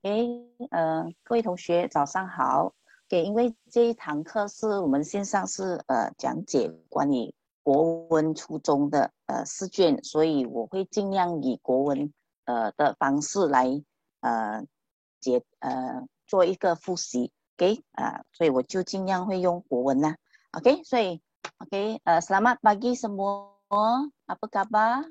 各位同学早上好。因为这一堂课是我们线上是讲解关于国文初中的试卷，所以我会尽量以国文的方式来呃做一个复习。所以我就尽量会用国文啦。所以selamat pagi semua. Apa khabar?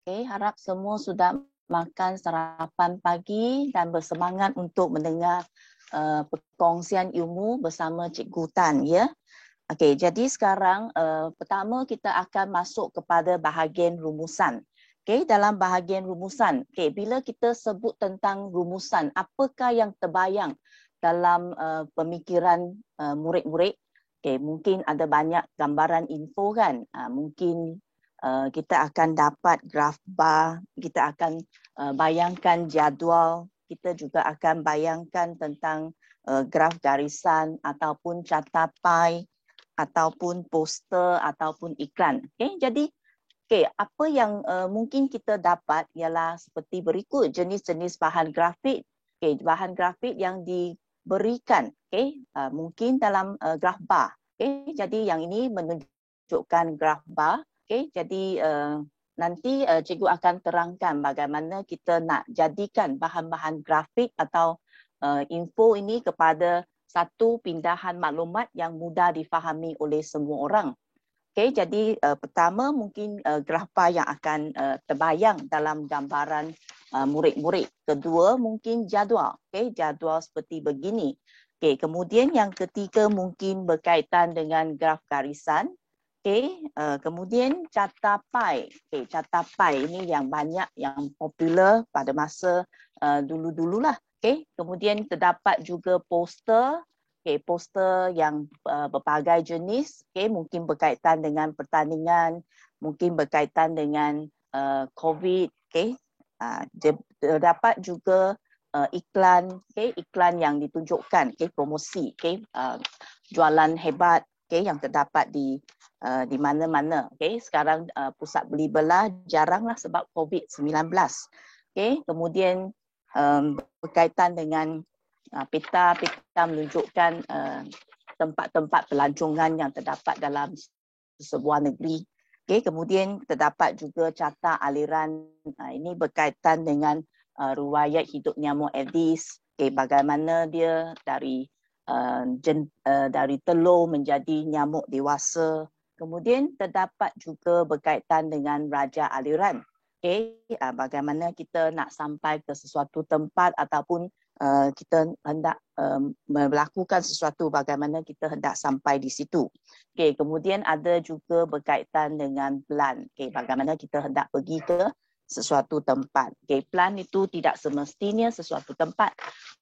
Harap semua sudah makan sarapan pagi dan bersemangat untuk mendengar perkongsian ilmu bersama Cikgu Tan, ya. Jadi sekarang pertama kita akan masuk kepada bahagian rumusan. Dalam bahagian rumusan, bila kita sebut tentang rumusan, apakah yang terbayang dalam pemikiran murid-murid? Mungkin ada banyak gambaran info kan. Mungkin kita akan dapat graf bar, kita akan bayangkan jadual, kita juga akan bayangkan tentang graf garisan ataupun carta pie, ataupun poster, ataupun iklan. Jadi apa yang mungkin kita dapat ialah seperti berikut jenis-jenis bahan grafik. Bahan grafik yang diberikan mungkin dalam graf bar. Jadi yang ini menunjukkan graf bar. Jadi nanti cikgu akan terangkan bagaimana kita nak jadikan bahan-bahan grafik atau info ini kepada satu pindahan maklumat yang mudah difahami oleh semua orang. Jadi pertama mungkin graf bar yang akan terbayang dalam gambaran murid-murid. Kedua mungkin jadual. Jadual seperti begini. Kemudian yang ketiga mungkin berkaitan dengan graf garisan. Kemudian carta pie. Carta pie ini yang banyak, yang popular pada masa dulu-dululah. Kemudian terdapat juga poster. Poster yang berbagai jenis. Mungkin berkaitan dengan pertandingan, mungkin berkaitan dengan COVID. Terdapat juga iklan, iklan yang ditunjukkan, promosi, jualan hebat, yang terdapat di mana-mana. Sekarang pusat beli belah jaranglah sebab COVID-19. Kemudian berkaitan dengan peta menunjukkan tempat-tempat pelancongan yang terdapat dalam sebuah negeri. Kemudian terdapat juga carta aliran. Ini berkaitan dengan riwayat hidup nyamuk Aedes. Bagaimana dia dari telur menjadi nyamuk dewasa. Kemudian terdapat juga berkaitan dengan raja aliran. Bagaimana kita nak sampai ke sesuatu tempat ataupun kita hendak melakukan sesuatu, bagaimana kita hendak sampai di situ. Kemudian ada juga berkaitan dengan plan. Bagaimana kita hendak pergi ke sesuatu tempat. Plan itu tidak semestinya sesuatu tempat.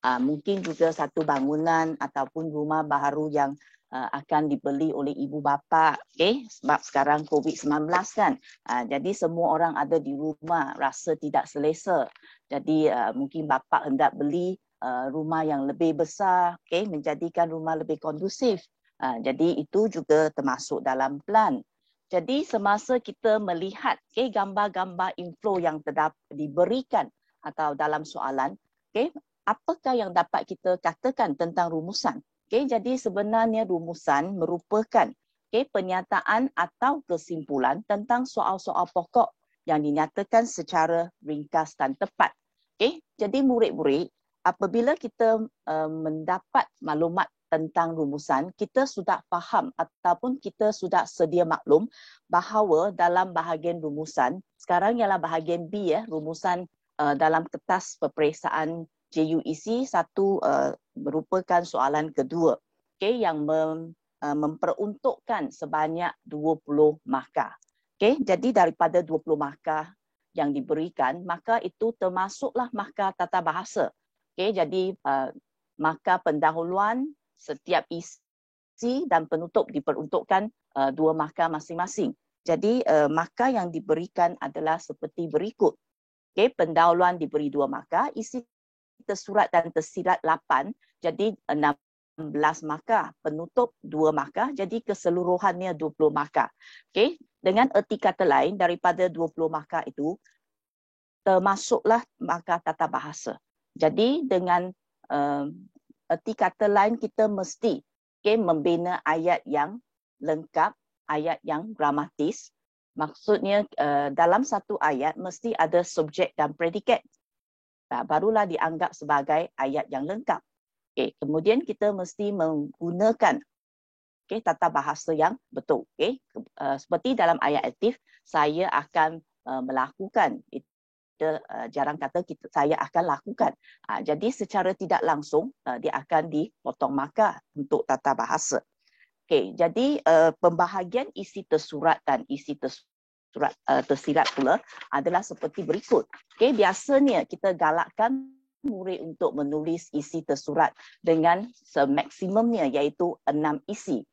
Mungkin juga satu bangunan ataupun rumah baru yang akan dibeli oleh ibu bapa. Sebab sekarang COVID-19 kan. Jadi semua orang ada di rumah, rasa tidak selesa. Jadi mungkin bapa hendak beli rumah yang lebih besar, menjadikan rumah lebih kondusif. Jadi itu juga termasuk dalam plan. Jadi semasa kita melihat gambar-gambar info yang diberikan atau dalam soalan, apakah yang dapat kita katakan tentang rumusan? Jadi sebenarnya rumusan merupakan pernyataan atau kesimpulan tentang soal-soal pokok yang dinyatakan secara ringkas dan tepat. Jadi murid-murid, apabila kita mendapat maklumat tentang rumusan, kita sudah faham ataupun kita sudah sedia maklum bahawa dalam bahagian rumusan, sekarang ialah bahagian B, rumusan dalam kertas peperiksaan JUEC 1 merupakan soalan kedua, yang memperuntukkan sebanyak 20 markah. Jadi daripada 20 markah yang diberikan, maka itu termasuklah markah tata bahasa. Jadi markah pendahuluan setiap isi dan penutup diperuntukkan 2 markah masing-masing. Jadi markah yang diberikan adalah seperti berikut. Pendahuluan diberi 2 markah, isi tersurat dan tersirat 8, jadi 16 markah, penutup 2 markah, jadi keseluruhannya 20 markah. Okey, dengan erti kata lain daripada 20 markah itu termasuklah markah tata bahasa. Jadi dengan erti kata lain kita mesti membina ayat yang lengkap, ayat yang gramatis. Maksudnya dalam satu ayat mesti ada subjek dan predikat. Barulah dianggap sebagai ayat yang lengkap. Kemudian kita mesti menggunakan tata bahasa yang betul. Seperti dalam ayat aktif, saya akan melakukan. Jarang kata saya akan lakukan. Jadi secara tidak langsung dia akan dipotong markah untuk tata bahasa. Jadi pembahagian isi tersurat dan isi tersirat pula adalah seperti berikut. Biasanya kita galakkan murid untuk menulis isi tersurat dengan semaksimumnya iaitu 6 isi.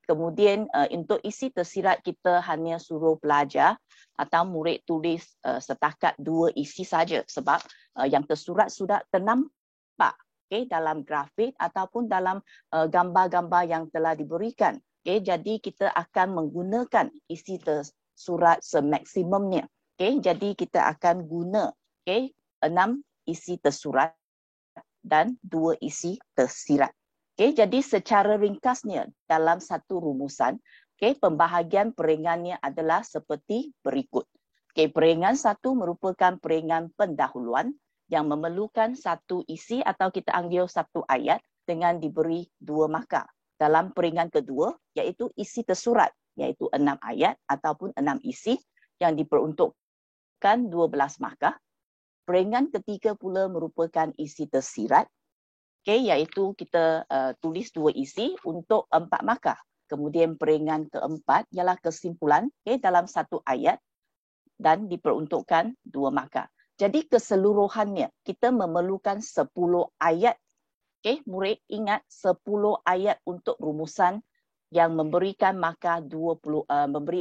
Kemudian untuk isi tersirat kita hanya suruh pelajar atau murid tulis setakat 2 isi saja sebab yang tersurat sudah ternampak dalam grafik ataupun dalam gambar-gambar yang telah diberikan. Jadi kita akan menggunakan isi tersurat semaksimumnya. Jadi kita akan guna 6 isi tersurat dan 2 isi tersirat. Jadi secara ringkasnya dalam satu rumusan, pembahagian peringannya adalah seperti berikut. Peringan 1 merupakan peringan pendahuluan yang memerlukan 1 isi atau kita ambil 1 ayat dengan diberi 2 markah. Dalam peringan kedua, iaitu isi tersurat, iaitu 6 ayat ataupun 6 isi yang diperuntukkan 12 markah. Peringan ketiga pula merupakan isi tersirat, iaitu kita tulis 2 isi untuk 4 markah. Kemudian peringan keempat ialah kesimpulan dalam 1 ayat dan diperuntukkan 2 markah. Jadi keseluruhannya kita memerlukan 10 ayat. Murid ingat 10 ayat untuk rumusan yang memberikan markah 20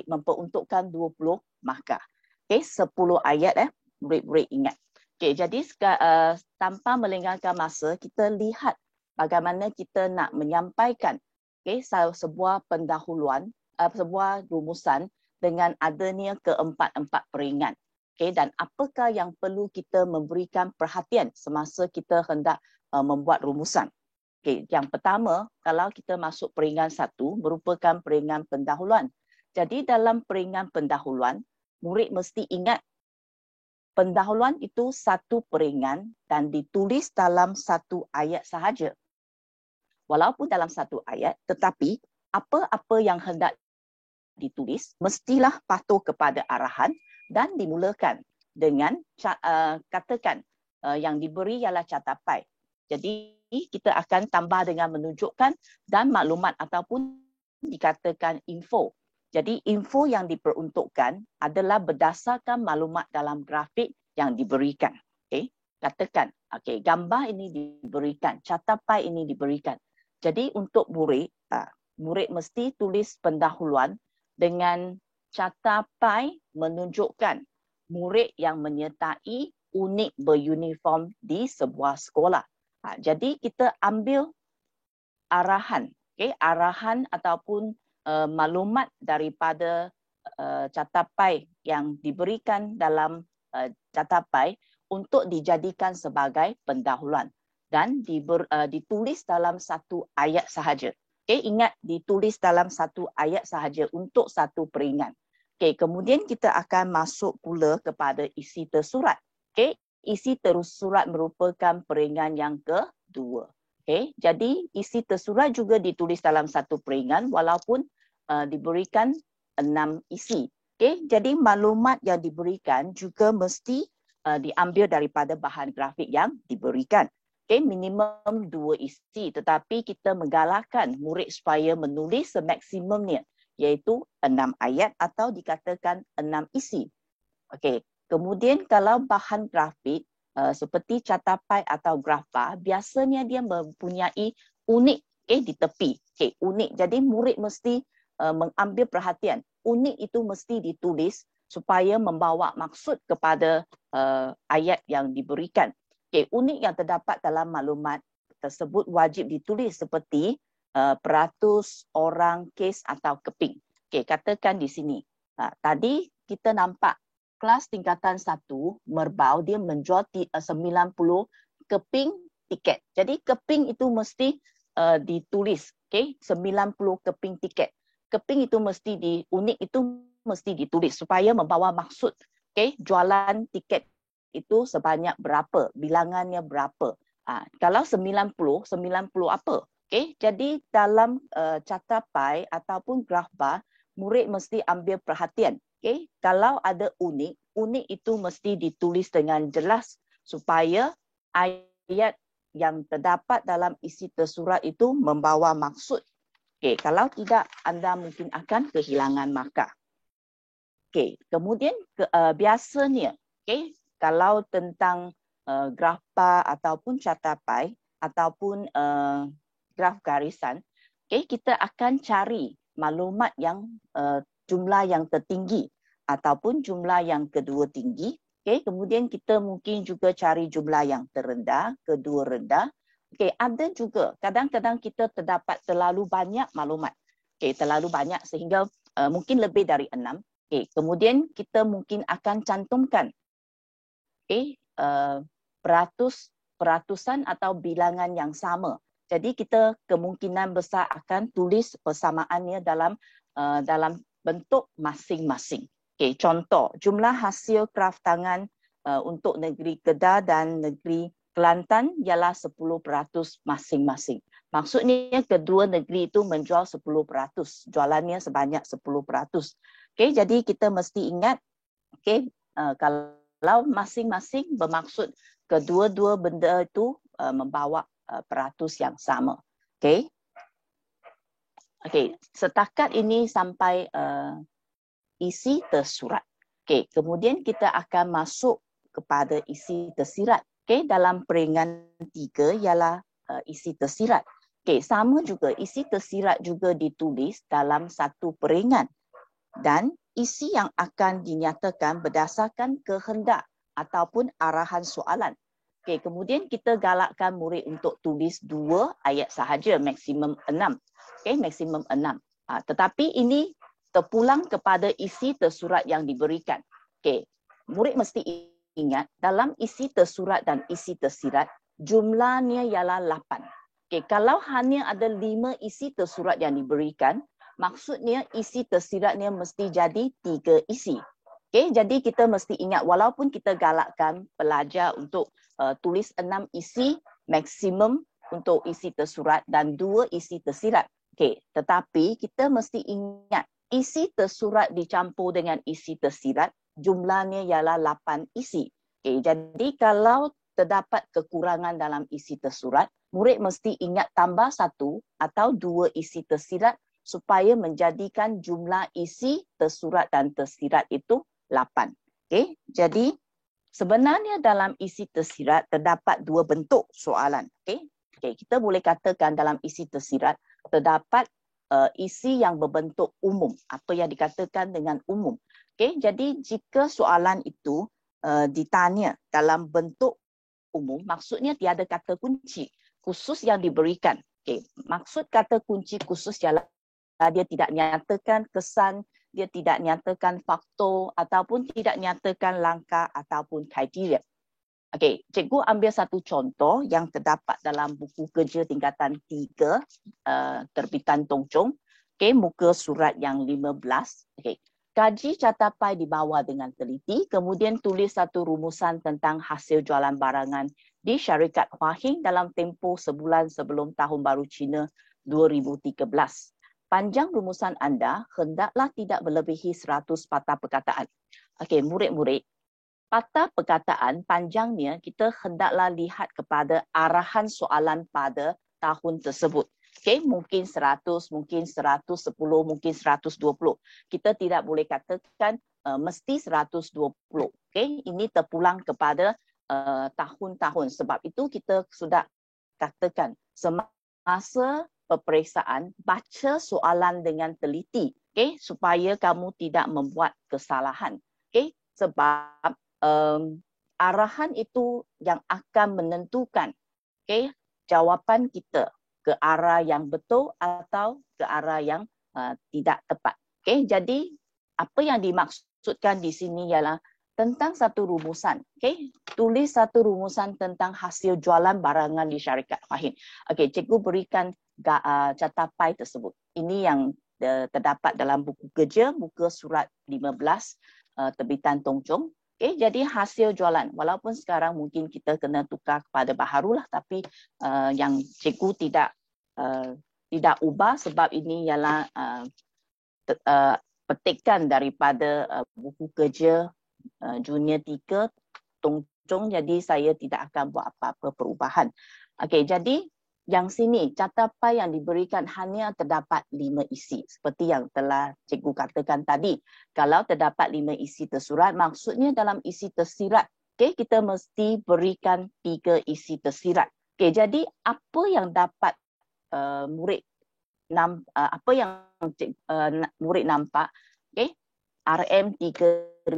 memperuntukkan 20 markah. 10 ayat murid-murid ingat. Jadi tanpa melengahkan masa, kita lihat bagaimana kita nak menyampaikan sebuah pendahuluan, sebuah rumusan dengan adanya keempat-empat peringan. Dan apakah yang perlu kita memberikan perhatian semasa kita hendak membuat rumusan. Yang pertama, kalau kita masuk peringan 1, merupakan peringan pendahuluan. Jadi dalam peringan pendahuluan, murid mesti ingat pendahuluan itu 1 peringan dan ditulis dalam 1 ayat sahaja. Walaupun dalam 1 ayat, tetapi apa-apa yang hendak ditulis mestilah patuh kepada arahan dan dimulakan dengan katakan yang diberi ialah catapai. Jadi kita akan tambah dengan menunjukkan dan maklumat ataupun dikatakan info. Jadi info yang diperuntukkan adalah berdasarkan maklumat dalam grafik yang diberikan. Katakan, gambar ini diberikan, catapai ini diberikan. Jadi untuk murid, murid mesti tulis pendahuluan dengan catapai menunjukkan murid yang menyertai unit beruniform di sebuah sekolah. Jadi kita ambil arahan, arahan ataupun maklumat daripada catapai yang diberikan dalam catapai untuk dijadikan sebagai pendahuluan dan ditulis dalam 1 ayat sahaja. Ingat ditulis dalam 1 ayat sahaja untuk 1 peringan. Kemudian kita akan masuk pula kepada isi tersurat. Isi tersurat merupakan peringan yang kedua. Jadi isi tersurat juga ditulis dalam 1 peringan walaupun diberikan 6 isi. Jadi maklumat yang diberikan juga mesti diambil daripada bahan grafik yang diberikan. Minimum 2 isi, tetapi kita menggalakkan murid supaya menulis semaksimumnya, iaitu 6 ayat atau dikatakan 6 isi. Kemudian kalau bahan grafik seperti catapai atau grafar, biasanya dia mempunyai unik di tepi. Unik. Jadi murid mesti mengambil perhatian. Unik itu mesti ditulis supaya membawa maksud kepada ayat yang diberikan. Unik yang terdapat dalam maklumat tersebut wajib ditulis seperti peratus, orang, kes atau keping. Okey, katakan di sini. Tadi kita nampak kelas tingkatan 1 Merbau dia menjual 90 keping tiket. Jadi keping itu mesti ditulis, okey, 90 keping tiket. Keping itu mesti unit itu mesti ditulis supaya membawa maksud. Okey, jualan tiket itu sebanyak berapa, bilangannya berapa. Kalau 90 apa? Okey, jadi dalam catapai ataupun graf bar, murid mesti ambil perhatian. Okay? Kalau ada unik itu mesti ditulis dengan jelas supaya ayat yang terdapat dalam isi tersurat itu membawa maksud. Okay? Kalau tidak, anda mungkin akan kehilangan markah. Okay. Kemudian biasanya, okay, kalau tentang graf bar ataupun catapai ataupun graf garisan, okay, kita akan cari maklumat yang jumlah yang tertinggi ataupun jumlah yang kedua tinggi. Okay, kemudian kita mungkin juga cari jumlah yang terendah, kedua rendah. Okay, ada juga kadang-kadang kita terdapat terlalu banyak maklumat. Okay, terlalu banyak sehingga mungkin lebih dari 6. Okay, kemudian kita mungkin akan cantumkan peratusan atau bilangan yang sama. Jadi kita kemungkinan besar akan tulis persamaannya dalam bentuk masing-masing. Okay, contoh, jumlah hasil kraf tangan untuk negeri Kedah dan negeri Kelantan ialah 10% masing-masing. Maksudnya kedua negeri itu menjual 10%, jualannya sebanyak 10%. Okay, jadi kita mesti ingat, okay, kalau masing-masing bermaksud kedua-dua benda itu membawa peratus yang sama. Okay. Okay, setakat ini sampai isi tersurat. Okay, kemudian kita akan masuk kepada isi tersirat. Okay, dalam peringkat 3 ialah isi tersirat. Okay, sama juga isi tersirat juga ditulis dalam satu peringkat dan isi yang akan dinyatakan berdasarkan kehendak ataupun arahan soalan. Okay, kemudian kita galakkan murid untuk tulis 2 ayat sahaja, maksimum 6. Okay, maksimum 6. Tetapi ini terpulang kepada isi tersurat yang diberikan. Okay, murid mesti ingat dalam isi tersurat dan isi tersirat jumlahnya ialah 8. Okay, kalau hanya ada 5 isi tersurat yang diberikan, maksudnya isi tersiratnya mesti jadi 3 isi. Okay, jadi kita mesti ingat walaupun kita galakkan pelajar untuk tulis 6 isi maksimum untuk isi tersurat dan 2 isi tersirat. Okay, tetapi kita mesti ingat isi tersurat dicampur dengan isi tersirat jumlahnya ialah 8 isi. Okay, jadi kalau terdapat kekurangan dalam isi tersurat, murid mesti ingat tambah 1 atau 2 isi tersirat supaya menjadikan jumlah isi tersurat dan tersirat itu 8. Okay? Jadi sebenarnya dalam isi tersirat terdapat 2 bentuk soalan. Okay? Okay, kita boleh katakan dalam isi tersirat terdapat isi yang berbentuk umum, apa yang dikatakan dengan umum. Okay? Jadi jika soalan itu ditanya dalam bentuk umum, maksudnya tiada kata kunci khusus yang diberikan. Okay? Maksud kata kunci khusus ialah dia tidak nyatakan kesan, dia tidak nyatakan faktor ataupun tidak nyatakan langkah ataupun kriteria. Okey, cikgu ambil satu contoh yang terdapat dalam buku kerja tingkatan 3 terbitan Tung Chung. Okey, muka surat yang 15. Okey. Kaji catapai di bawah dengan teliti, kemudian tulis satu rumusan tentang hasil jualan barangan di syarikat Hua Hin dalam tempoh sebulan sebelum Tahun Baru Cina 2013. Panjang rumusan anda hendaklah tidak melebihi 100 patah perkataan. Okey, murid-murid, patah perkataan panjangnya kita hendaklah lihat kepada arahan soalan pada tahun tersebut. Okey, mungkin 100, mungkin 110, mungkin 120. Kita tidak boleh katakan mesti 120. Okey, ini terpulang kepada tahun-tahun. Sebab itu kita sudah katakan semasa peperiksaan, baca soalan dengan teliti, okay, supaya kamu tidak membuat kesalahan. Okay, sebab arahan itu yang akan menentukan, okay, jawapan kita ke arah yang betul atau ke arah yang tidak tepat. Okay, jadi apa yang dimaksudkan di sini ialah tentang satu rumusan. Okay, tulis satu rumusan tentang hasil jualan barangan di syarikat Fahim. Okay, cikgu berikan catapai tersebut. Ini yang terdapat dalam buku kerja, muka surat 15, terbitan Tung Chung. Okay, jadi hasil jualan, walaupun sekarang mungkin kita kena tukar kepada baharu lah, tapi yang cikgu tidak ubah sebab ini ialah petikan daripada buku kerja junior 3 Tung Chung, jadi saya tidak akan buat apa-apa perubahan. Okey, jadi yang sini catapai yang diberikan hanya terdapat 5 isi seperti yang telah cikgu katakan tadi. Kalau terdapat 5 isi tersurat, maksudnya dalam isi tersirat, okay, kita mesti berikan 3 isi tersirat. Okay, jadi apa yang dapat murid murid nampak, okay, RM 3,000,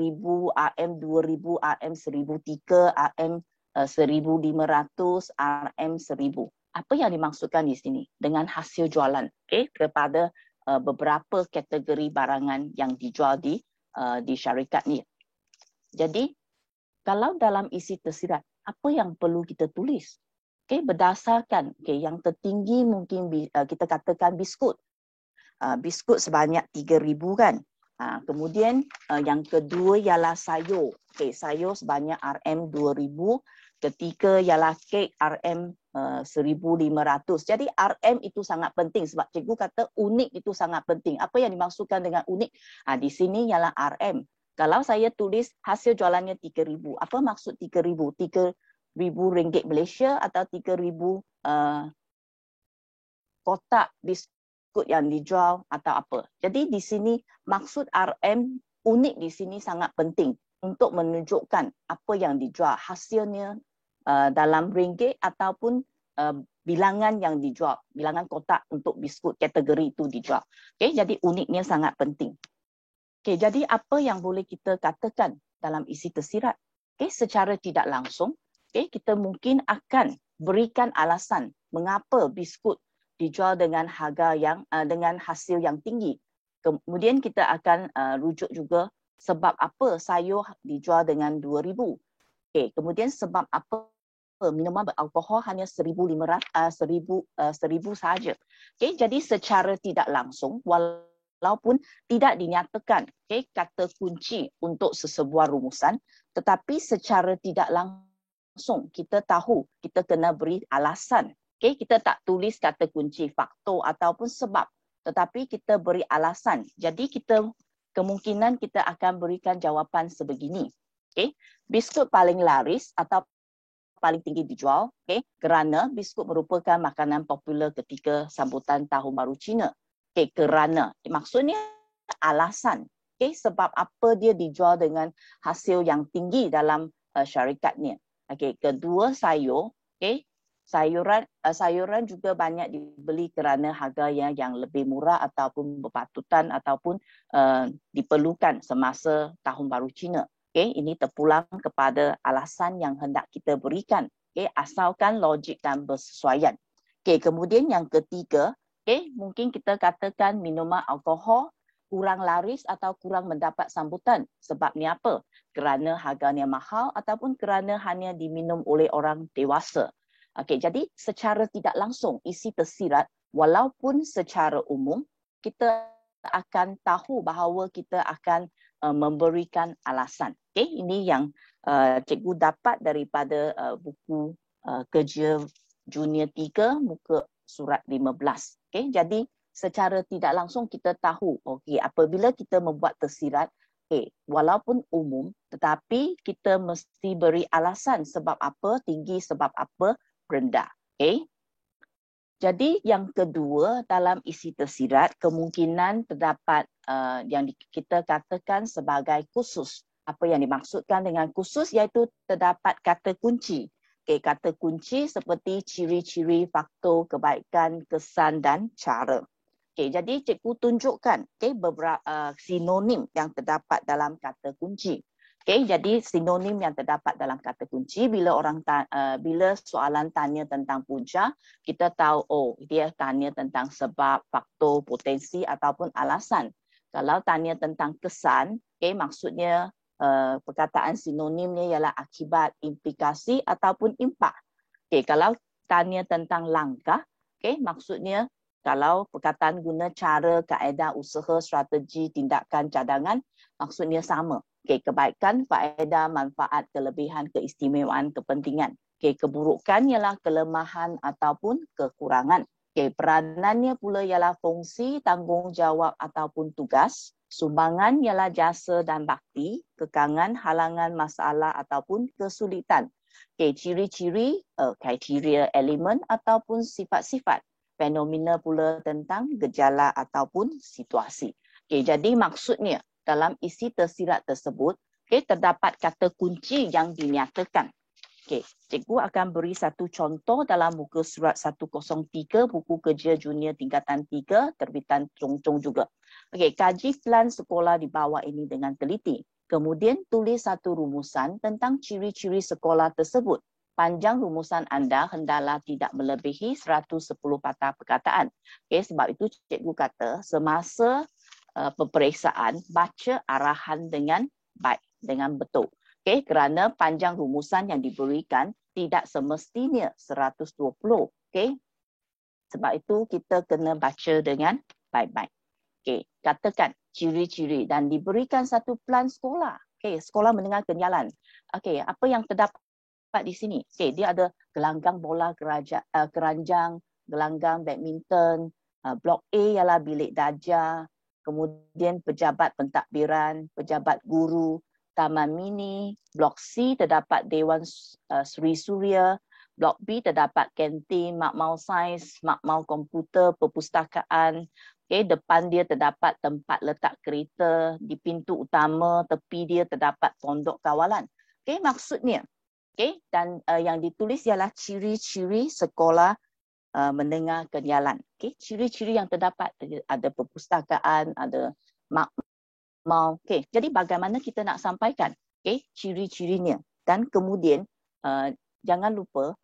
RM 2,000, RM 1,003, RM 1,500, RM 1,000. Apa yang dimaksudkan di sini dengan hasil jualan, okay, kepada beberapa kategori barangan yang dijual di syarikat ni. Jadi kalau dalam isi tersirat, apa yang perlu kita tulis? Okay, berdasarkan yang tertinggi mungkin kita katakan biskut. Biskut sebanyak 3,000 kan. Kemudian yang kedua ialah sayur. Okay, sayur sebanyak RM 2,000. Ketiga ialah kek RM 1,500. Jadi RM itu sangat penting sebab cikgu kata unik itu sangat penting. Apa yang dimaksudkan dengan unik? Di sini ialah RM. Kalau saya tulis hasil jualannya 3,000, apa maksud 3,000? 3,000 ringgit Malaysia atau 3,000 kotak biskut yang dijual atau apa. Jadi di sini maksud RM unik di sini sangat penting untuk menunjukkan apa yang dijual, hasilnya dalam ringgit ataupun bilangan yang dijual, bilangan kotak untuk biskut kategori itu dijual. Okay, jadi uniknya sangat penting. Okay, jadi apa yang boleh kita katakan dalam isi tersirat? Okay, secara tidak langsung, okay, kita mungkin akan berikan alasan mengapa biskut dijual dengan harga yang dengan hasil yang tinggi. Kemudian kita akan rujuk juga sebab apa sayur dijual dengan 2,000. Okay, kemudian sebab apa minuman beralkohol hanya 1,500, 1,000 sahaja. Okay, jadi secara tidak langsung, walaupun tidak dinyatakan kata kunci untuk sesebuah rumusan, tetapi secara tidak langsung kita tahu kita kena beri alasan. Kita tak tulis kata kunci, faktor ataupun sebab, tetapi kita beri alasan. Jadi kemungkinan kita akan berikan jawapan sebegini. Biskut paling laris atau paling tinggi dijual, kerana biskut merupakan makanan popular ketika sambutan Tahun Baru Cina. Kerana maksudnya alasan, sebab apa dia dijual dengan hasil yang tinggi dalam syarikatnya. Kedua sayur, sayuran juga banyak dibeli kerana harganya yang lebih murah ataupun berpatutan ataupun diperlukan semasa Tahun Baru Cina. Ini terpulang kepada alasan yang hendak kita berikan. Asalkan logik dan bersesuaian. Kemudian yang ketiga, mungkin kita katakan minuman alkohol kurang laris atau kurang mendapat sambutan. Sebabnya apa? Kerana harganya mahal ataupun kerana hanya diminum oleh orang dewasa. Jadi secara tidak langsung isi tersirat, walaupun secara umum kita akan tahu bahawa kita akan memberikan alasan. Ini yang cikgu dapat daripada buku kerja junior 3 muka surat 15. Jadi secara tidak langsung kita tahu apabila kita membuat tersirat, walaupun umum tetapi kita mesti beri alasan sebab apa tinggi, sebab apa rendah. Jadi yang kedua dalam isi tersirat kemungkinan terdapat yang kita katakan sebagai khusus. Apa yang dimaksudkan dengan khusus iaitu terdapat kata kunci. Kata kunci seperti ciri-ciri, faktor, kebaikan, kesan dan cara. Jadi cikgu tunjukkan beberapa sinonim yang terdapat dalam kata kunci. Okay, jadi sinonim yang terdapat dalam kata kunci bila bila soalan tanya tentang punca, kita tahu oh dia tanya tentang sebab, faktor, potensi ataupun alasan. Kalau tanya tentang kesan, okay, maksudnya perkataan sinonimnya ialah akibat, implikasi ataupun impak. Okay, kalau tanya tentang langkah, okay, maksudnya kalau perkataan guna cara, kaedah, usaha, strategi, tindakan, cadangan, maksudnya sama. Okay, kebaikan, faedah, manfaat, kelebihan, keistimewaan, kepentingan. Okay, keburukan ialah kelemahan ataupun kekurangan. Okay, peranannya pula ialah fungsi, tanggungjawab ataupun tugas. Sumbangan ialah jasa dan bakti, kekangan, halangan, masalah ataupun kesulitan. Okay, ciri-ciri, kriteria, elemen ataupun sifat-sifat. Fenomena pula tentang gejala ataupun situasi. Okay, jadi maksudnya dalam isi tersirat tersebut, okay, terdapat kata kunci yang dinyatakan. Okay, cikgu akan beri satu contoh dalam muka surat 103 buku kerja junior tingkatan 3 terbitan Chong Chong juga. Okay, kaji plan sekolah di bawah ini dengan teliti. Kemudian tulis satu rumusan tentang ciri-ciri sekolah tersebut. Panjang rumusan anda hendaklah tidak melebihi 110 patah perkataan. Okay, sebab itu cikgu kata semasa peperiksaan, baca arahan dengan baik, dengan betul. Okay, kerana panjang rumusan yang diberikan tidak semestinya 120. Okay, sebab itu kita kena baca dengan baik-baik. Okay, katakan ciri-ciri dan diberikan satu plan sekolah. Okay, sekolah menengah kenyallan. Okay, apa yang terdapat di sini? Okay, dia ada gelanggang bola keranjang, gelanggang badminton, blok A ialah bilik darjah, kemudian pejabat pentadbiran, pejabat guru, taman mini, blok C terdapat Dewan Sri Suria, blok B terdapat kantin, makmal sains, makmal komputer, perpustakaan. Okay, depan dia terdapat tempat letak kereta, di pintu utama, tepi dia terdapat pondok kawalan. Okay, maksudnya, okay, dan yang ditulis ialah ciri-ciri sekolah mendengar kenyallan. Okay, ciri-ciri yang terdapat ada perpustakaan, ada makmal. Okay, jadi bagaimana kita nak sampaikan ciri-cirinya dan kemudian jangan lupa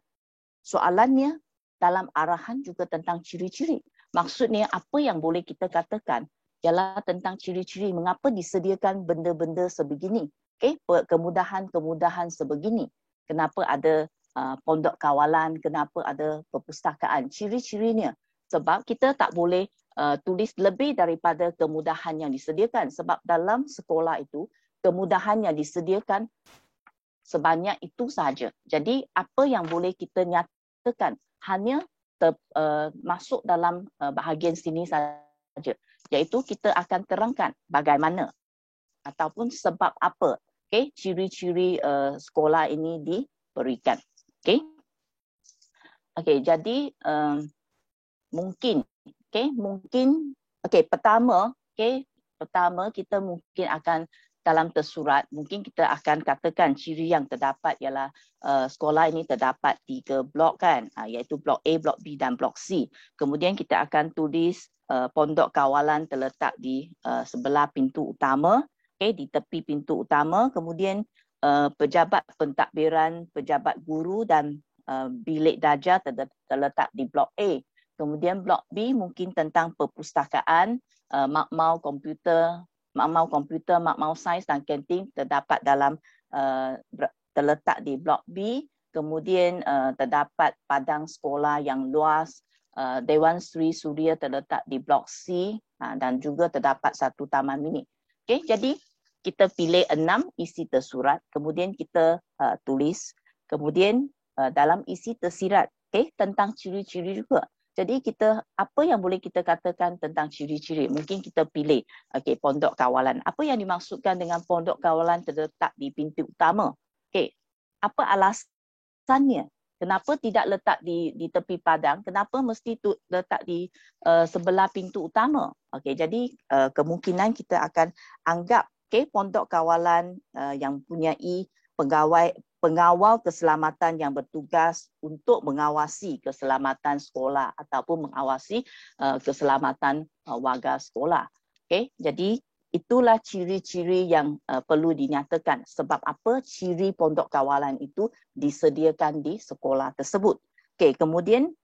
soalannya dalam arahan juga tentang ciri-ciri. Maksudnya apa yang boleh kita katakan ialah tentang ciri-ciri mengapa disediakan benda-benda sebegini. Okay, kemudahan-kemudahan sebegini. Kenapa ada pondok kawalan, kenapa ada perpustakaan. Ciri-cirinya. Sebab kita tak boleh tulis lebih daripada kemudahan yang disediakan. Sebab dalam sekolah itu, kemudahan yang disediakan sebanyak itu sahaja. Jadi apa yang boleh kita nyatakan hanya masuk dalam bahagian sini saja. Iaitu kita akan terangkan bagaimana ataupun sebab apa ciri-ciri sekolah ini diberikan. Jadi mungkin pertama kita mungkin akan dalam tersurat mungkin kita akan katakan ciri yang terdapat ialah sekolah ini terdapat 3 blok kan, iaitu blok A, blok B dan blok C. Kemudian kita akan tulis pondok kawalan terletak di sebelah pintu utama, di tepi pintu utama. Kemudian pejabat pentadbiran, pejabat guru dan bilik darjah terletak di blok A. Kemudian blok B mungkin tentang perpustakaan, makmal komputer, makmal sains dan kantin terdapat dalam terletak di blok B. Kemudian terdapat padang sekolah yang luas, Dewan Sri Suria terletak di blok C dan juga terdapat satu taman mini. Jadi kita pilih 6 isi tersurat, kemudian kita tulis, kemudian dalam isi tersirat tentang ciri-ciri juga. Jadi kita apa yang boleh kita katakan tentang ciri-ciri? Mungkin kita pilih pondok kawalan. Apa yang dimaksudkan dengan pondok kawalan terletak di pintu utama? Apa alasannya? Kenapa tidak letak di tepi padang? Kenapa mesti letak di sebelah pintu utama? Jadi kemungkinan kita akan anggap pondok kawalan yang mempunyai pengawal keselamatan yang bertugas untuk mengawasi keselamatan sekolah ataupun mengawasi keselamatan warga sekolah. Jadi itulah ciri-ciri yang perlu dinyatakan. Sebab apa ciri pondok kawalan itu disediakan di sekolah tersebut. Okey, kemudian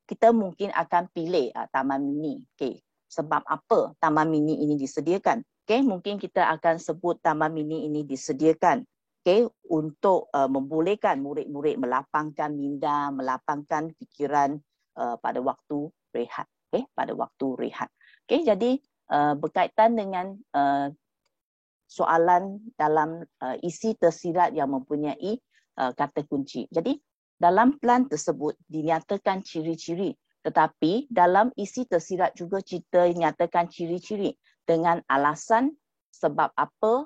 kita mungkin akan pilih taman mini. Okey, sebab apa taman mini ini disediakan? Okey, mungkin kita akan sebut taman mini ini disediakan untuk membolehkan murid-murid melapangkan minda, melapangkan fikiran pada waktu rehat. Pada waktu rehat. Jadi berkaitan dengan soalan dalam isi tersirat yang mempunyai kata kunci. Jadi dalam plan tersebut dinyatakan ciri-ciri, tetapi dalam isi tersirat juga kita nyatakan ciri-ciri dengan alasan sebab apa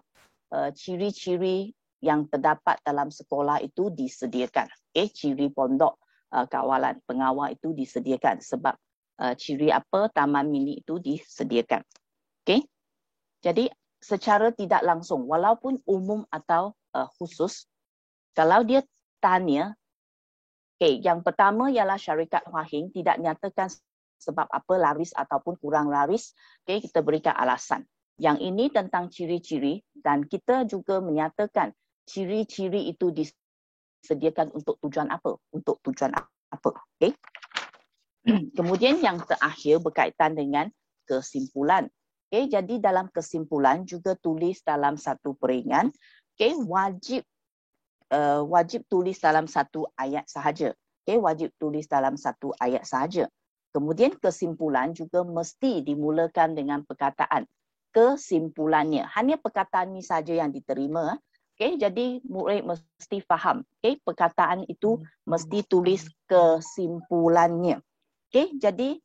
ciri-ciri yang terdapat dalam sekolah itu disediakan. Ciri pondok kawalan pengawal itu disediakan sebab ciri apa taman mini itu disediakan. Jadi secara tidak langsung walaupun umum atau khusus, kalau dia tanya, yang pertama ialah syarikat Hua Hin tidak nyatakan sebab apa laris ataupun kurang laris, kita berikan alasan. Yang ini tentang ciri-ciri dan kita juga menyatakan ciri-ciri itu disediakan untuk tujuan apa? Untuk tujuan apa? Kemudian yang terakhir berkaitan dengan kesimpulan. Jadi dalam kesimpulan juga tulis dalam satu peringan, wajib tulis dalam satu ayat sahaja. Wajib tulis dalam satu ayat sahaja. Kemudian kesimpulan juga mesti dimulakan dengan perkataan kesimpulannya. Hanya perkataan ini saja yang diterima. Jadi murid mesti faham. Perkataan itu mesti tulis kesimpulannya. Jadi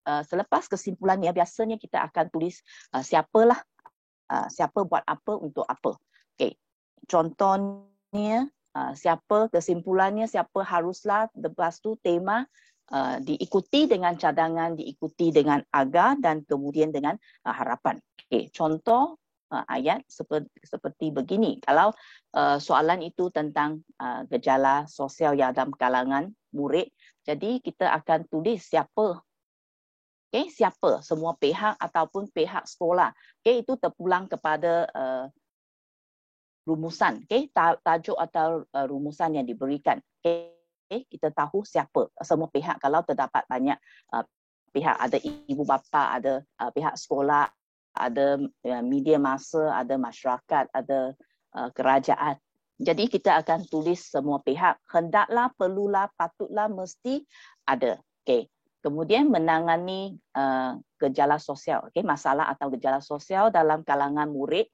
selepas kesimpulannya biasanya kita akan tulis siapa buat apa untuk apa. Contohnya siapa, kesimpulannya siapa haruslah, lepas tu tema diikuti dengan cadangan, diikuti dengan agar dan kemudian dengan harapan. Contoh ayat seperti begini. Kalau soalan itu tentang gejala sosial yang dalam kalangan murid, jadi kita akan tulis siapa. Siapa, semua pihak ataupun pihak sekolah. Itu terpulang kepada rumusan, tajuk atau rumusan yang diberikan. Kita tahu siapa, semua pihak. Kalau terdapat banyak pihak, ada ibu bapa, ada pihak sekolah, ada media massa, ada masyarakat, ada kerajaan. Jadi kita akan tulis semua pihak. Hendaklah, perlulah, patutlah, mesti ada. Kemudian menangani gejala sosial, masalah atau gejala sosial dalam kalangan murid.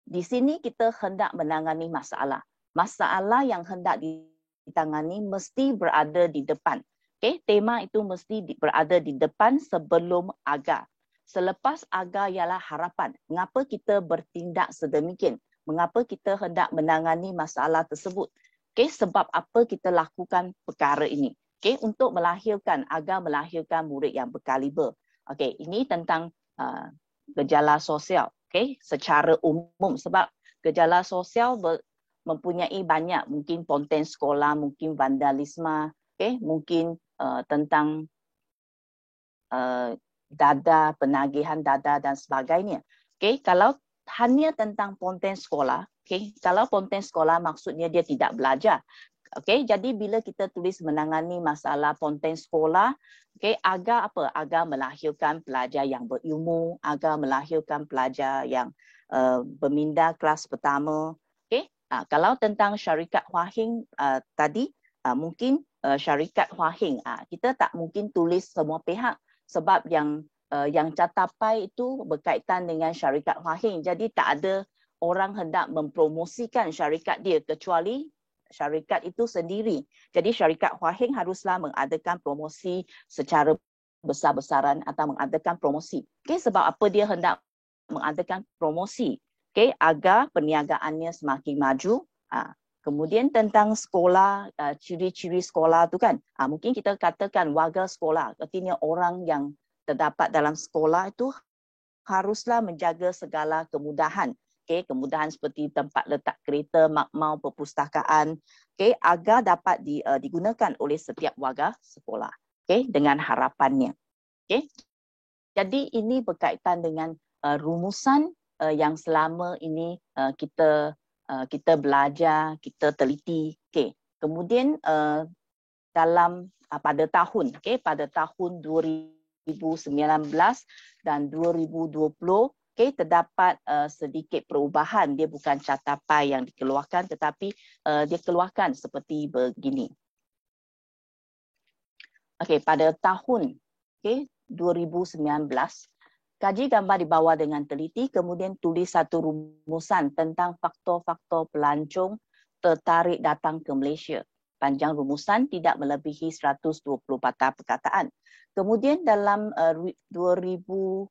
Di sini kita hendak menangani masalah. Masalah yang hendak ditangani mesti berada di depan. Tema itu mesti berada di depan sebelum agar. Selepas agar ialah harapan. Mengapa kita bertindak sedemikian? Mengapa kita hendak menangani masalah tersebut? Sebab apa kita lakukan perkara ini? Untuk melahirkan, agar melahirkan murid yang berkaliber. Ini tentang gejala sosial. Secara umum, sebab gejala sosial mempunyai banyak, mungkin ponten sekolah, mungkin vandalisme, mungkin tentang dada, penagihan dada dan sebagainya. Kalau hanya tentang ponten sekolah, kalau ponten sekolah maksudnya dia tidak belajar. Jadi bila kita tulis menangani masalah ponten sekolah, agar apa? Agar melahirkan pelajar yang berilmu, agar melahirkan pelajar yang berminda kelas pertama. Kalau tentang syarikat Hua Hin tadi, mungkin syarikat Hua Hin, kita tak mungkin tulis semua pihak sebab yang catapai itu berkaitan dengan syarikat Hua Hin. Jadi tak ada orang hendak mempromosikan syarikat dia kecuali syarikat itu sendiri. Jadi syarikat Hua Hin haruslah mengadakan promosi secara besar-besaran atau mengadakan promosi. Sebab apa dia hendak mengadakan promosi? Agar perniagaannya semakin maju. Kemudian tentang sekolah, ciri-ciri sekolah tu kan. Mungkin kita katakan warga sekolah. Artinya orang yang terdapat dalam sekolah itu haruslah menjaga segala kemudahan. Kemudahan seperti tempat letak kereta, makmau, perpustakaan, agar dapat digunakan oleh setiap warga sekolah, dengan harapannya. Jadi ini berkaitan dengan rumusan yang selama ini kita belajar, kita teliti. Okay. Kemudian dalam pada tahun, pada tahun 2019 dan 2020, terdapat sedikit perubahan. Dia bukan catapai yang dikeluarkan, tetapi dia keluarkan seperti begini. Pada tahun 2019, kaji gambar dibawa dengan teliti, kemudian tulis satu rumusan tentang faktor-faktor pelancong tertarik datang ke Malaysia. Panjang rumusan tidak melebihi 120 patah perkataan. Kemudian dalam 2020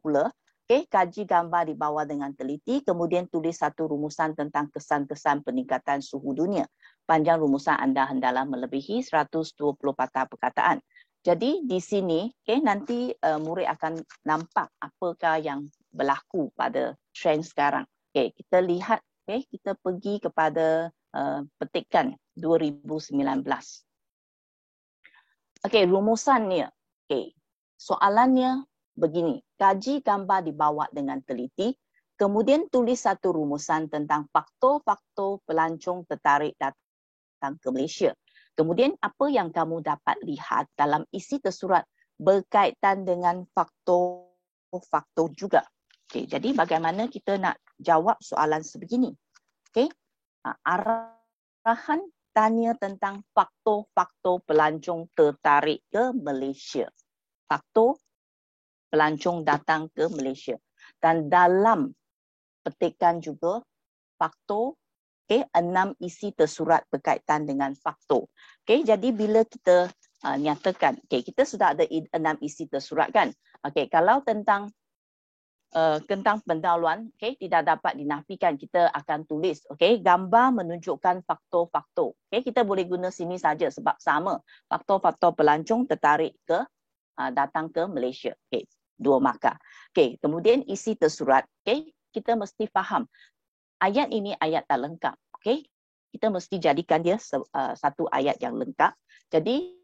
pula, kaji gambar dibawa dengan teliti, kemudian tulis satu rumusan tentang kesan-kesan peningkatan suhu dunia. Panjang rumusan anda hendaklah melebihi 120 patah perkataan. Jadi di sini nanti murid akan nampak apakah yang berlaku pada trend sekarang. Kita lihat, kita pergi kepada petikan 2019. Rumusannya. Soalannya begini. Kaji gambar dibawa dengan teliti, kemudian tulis satu rumusan tentang faktor-faktor pelancong tertarik datang ke Malaysia. Kemudian apa yang kamu dapat lihat dalam isi tersurat berkaitan dengan faktor-faktor juga. Jadi bagaimana kita nak jawab soalan sebegini? Arahan tanya tentang faktor-faktor pelancong tertarik ke Malaysia. Faktor pelancong datang ke Malaysia. Dan dalam petikan juga faktor, 6 isi tersurat berkaitan dengan faktor. Jadi bila kita nyatakan, kita sudah ada 6 isi tersurat kan. Kalau tentang pendahuluan, tidak dapat dinafikan, kita akan tulis. Gambar menunjukkan faktor-faktor. Kita boleh guna sini saja sebab sama. Faktor-faktor pelancong tertarik ke datang ke Malaysia. 2 markah. Kemudian isi tersurat. Kita mesti faham. Ayat ini ayat tak lengkap. Kita mesti jadikan dia satu ayat yang lengkap. Jadi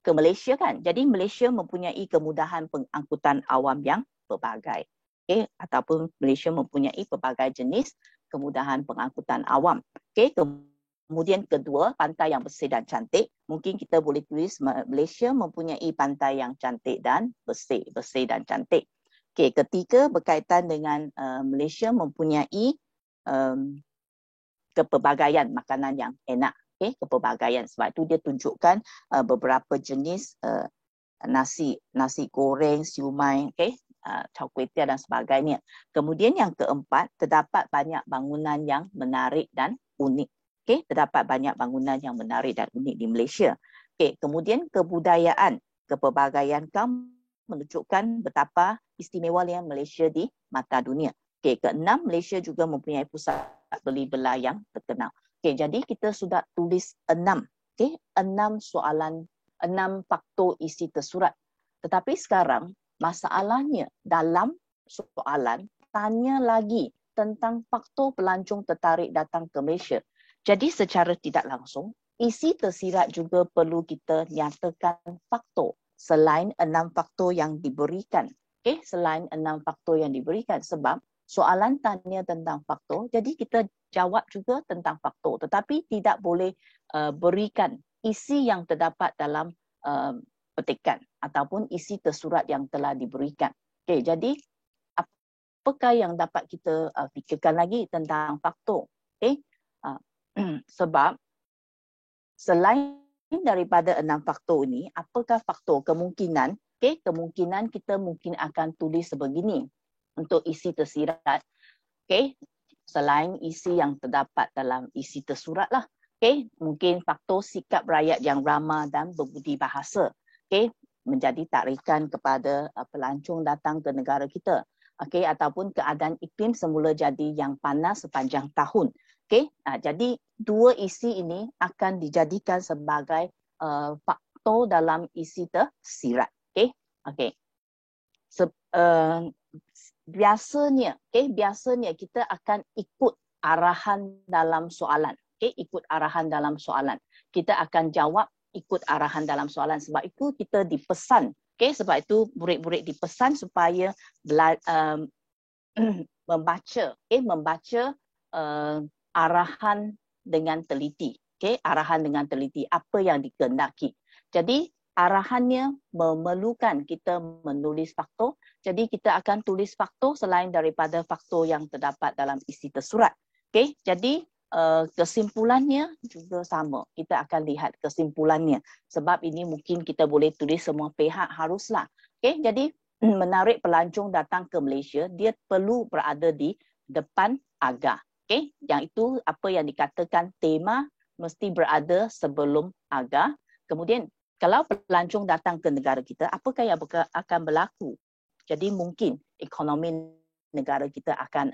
ke Malaysia kan. Jadi Malaysia mempunyai kemudahan pengangkutan awam yang pelbagai. Ataupun Malaysia mempunyai pelbagai jenis kemudahan pengangkutan awam. Kemudian kedua, pantai yang bersih dan cantik. Mungkin kita boleh tulis Malaysia mempunyai pantai yang cantik dan bersih dan cantik. Ketiga, berkaitan dengan Malaysia mempunyai kepelbagaian makanan yang enak. Kepelbagaian. Sebab itu dia tunjukkan beberapa jenis nasi goreng, siumai, chao kueh tiaw dan sebagainya. Kemudian yang keempat, terdapat banyak bangunan yang menarik dan unik. Terdapat banyak bangunan yang menarik dan unik di Malaysia. Kemudian kebudayaan, kepelbagaian kaum menunjukkan betapa istimewanya Malaysia di mata dunia. Keenam, Malaysia juga mempunyai pusat beli belah yang terkenal. Jadi kita sudah tulis 6. 6 soalan, 6 faktor isi tersurat. Tetapi sekarang masalahnya dalam soalan tanya lagi tentang faktor pelancong tertarik datang ke Malaysia. Jadi secara tidak langsung, isi tersirat juga perlu kita nyatakan faktor selain 6 faktor yang diberikan. Selain 6 faktor yang diberikan, sebab soalan tanya tentang faktor, jadi kita jawab juga tentang faktor. Tetapi tidak boleh berikan isi yang terdapat dalam petikan ataupun isi tersurat yang telah diberikan. Jadi apakah yang dapat kita fikirkan lagi tentang faktor? Sebab selain daripada 6 faktor ini, apakah faktor kemungkinan? Kemungkinan kita mungkin akan tulis sebegini untuk isi tersirat. Selain isi yang terdapat dalam isi tersurat lah. Mungkin faktor sikap rakyat yang ramah dan berbudi bahasa. Menjadi tarikan kepada pelancong datang ke negara kita. Ataupun keadaan iklim semula jadi yang panas sepanjang tahun. Jadi dua isi ini akan dijadikan sebagai faktor dalam isi tersirat. Biasanya kita akan ikut arahan dalam soalan. Ikut arahan dalam soalan. Kita akan jawab ikut arahan dalam soalan. Sebab itu kita dipesan Okay, sebab itu murid-murid dipesan supaya membaca, membaca arahan dengan teliti. Arahan dengan teliti apa yang dikehendaki. Jadi arahannya memerlukan kita menulis faktor. Jadi kita akan tulis faktor selain daripada faktor yang terdapat dalam isi tersurat. Jadi kesimpulannya juga sama. Kita akan lihat kesimpulannya. Sebab ini mungkin kita boleh tulis semua pihak haruslah. Jadi menarik pelancong datang ke Malaysia, dia perlu berada di depan agar. Yang itu apa yang dikatakan tema mesti berada sebelum agar. Kemudian kalau pelancong datang ke negara kita, apakah yang akan berlaku? Jadi mungkin ekonomi negara kita akan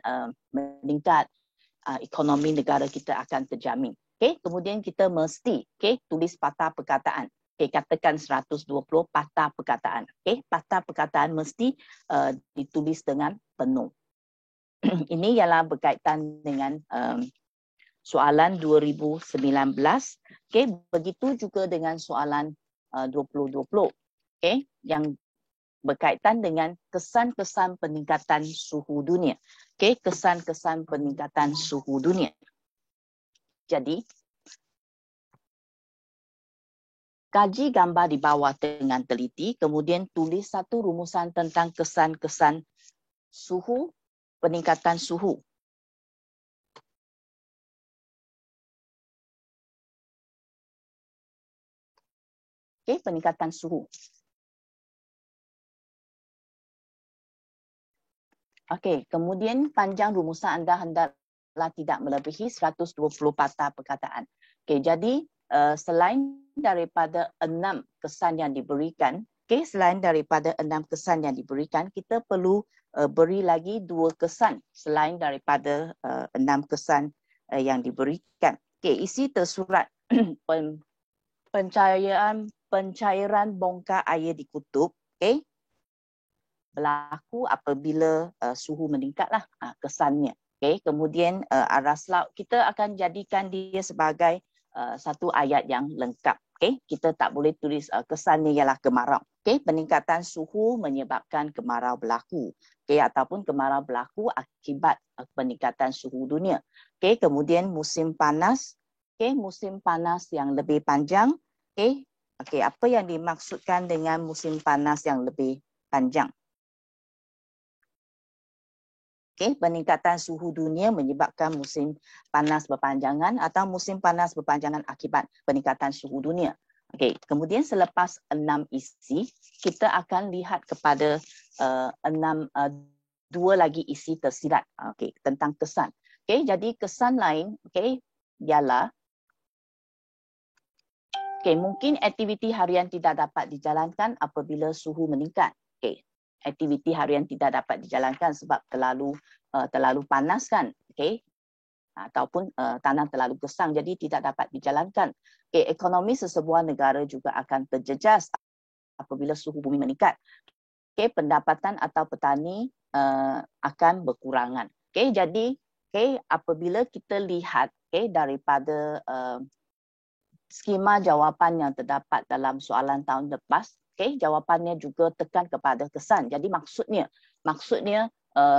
meningkat, ekonomi negara kita akan terjamin. Kemudian kita mesti tulis patah perkataan. Katakan 120 patah perkataan. Patah perkataan mesti ditulis dengan penuh. Ini ialah berkaitan dengan soalan 2019. Begitu juga dengan soalan 2020. Yang berkaitan dengan kesan-kesan peningkatan suhu dunia. Kesan-kesan peningkatan suhu dunia. Jadi, kaji gambar di bawah dengan teliti, kemudian tulis satu rumusan tentang kesan-kesan suhu, peningkatan suhu. Peningkatan suhu. Kemudian panjang rumusan anda hendaklah tidak melebihi 120 patah perkataan. Jadi selain daripada 6 kesan yang diberikan, kita perlu beri lagi 2 kesan selain daripada 6 kesan yang diberikan. Isi tersurat pencairan bongkar air di kutub, berlaku apabila suhu meningkatlah kesannya. Kemudian aras laut kita akan jadikan dia sebagai satu ayat yang lengkap. Kita tak boleh tulis kesannya ialah kemarau. Peningkatan suhu menyebabkan kemarau berlaku. Ataupun kemarau berlaku akibat peningkatan suhu dunia. Kemudian musim panas. Musim panas yang lebih panjang. Apa yang dimaksudkan dengan musim panas yang lebih panjang? Peningkatan suhu dunia menyebabkan musim panas berpanjangan atau musim panas berpanjangan akibat peningkatan suhu dunia. Kemudian selepas 6 isi, kita akan lihat kepada 2 lagi isi tersirat tentang kesan. Jadi kesan lain ialah mungkin aktiviti harian tidak dapat dijalankan apabila suhu meningkat. Aktiviti harian tidak dapat dijalankan sebab terlalu panas kan, ataupun tanah terlalu gesang jadi tidak dapat dijalankan. Ekonomi sesebuah negara juga akan terjejas apabila suhu bumi meningkat. Pendapatan atau petani akan berkurangan. Jadi apabila kita lihat daripada skema jawapan yang terdapat dalam soalan tahun lepas, jawapannya juga tekan kepada kesan. Jadi maksudnya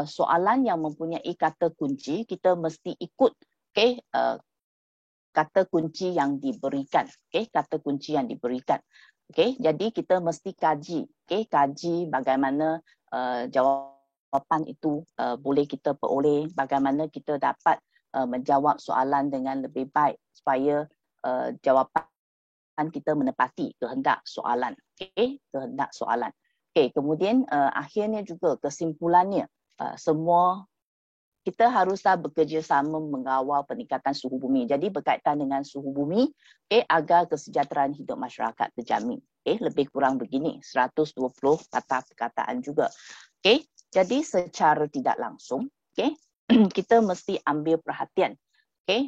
soalan yang mempunyai kata kunci, kita mesti ikut kata kunci yang diberikan. Kata kunci yang diberikan. Jadi kita mesti kaji. Kaji bagaimana jawapan itu boleh kita peroleh, bagaimana kita dapat menjawab soalan dengan lebih baik supaya jawapan kita menepati kehendak soalan. Kehendak soalan. Kemudian akhirnya juga kesimpulannya semua kita haruslah bekerjasama mengawal peningkatan suhu bumi. Jadi berkaitan dengan suhu bumi agar kesejahteraan hidup masyarakat terjamin. Lebih kurang begini 120 patah perkataan juga. Jadi secara tidak langsung kita mesti ambil perhatian.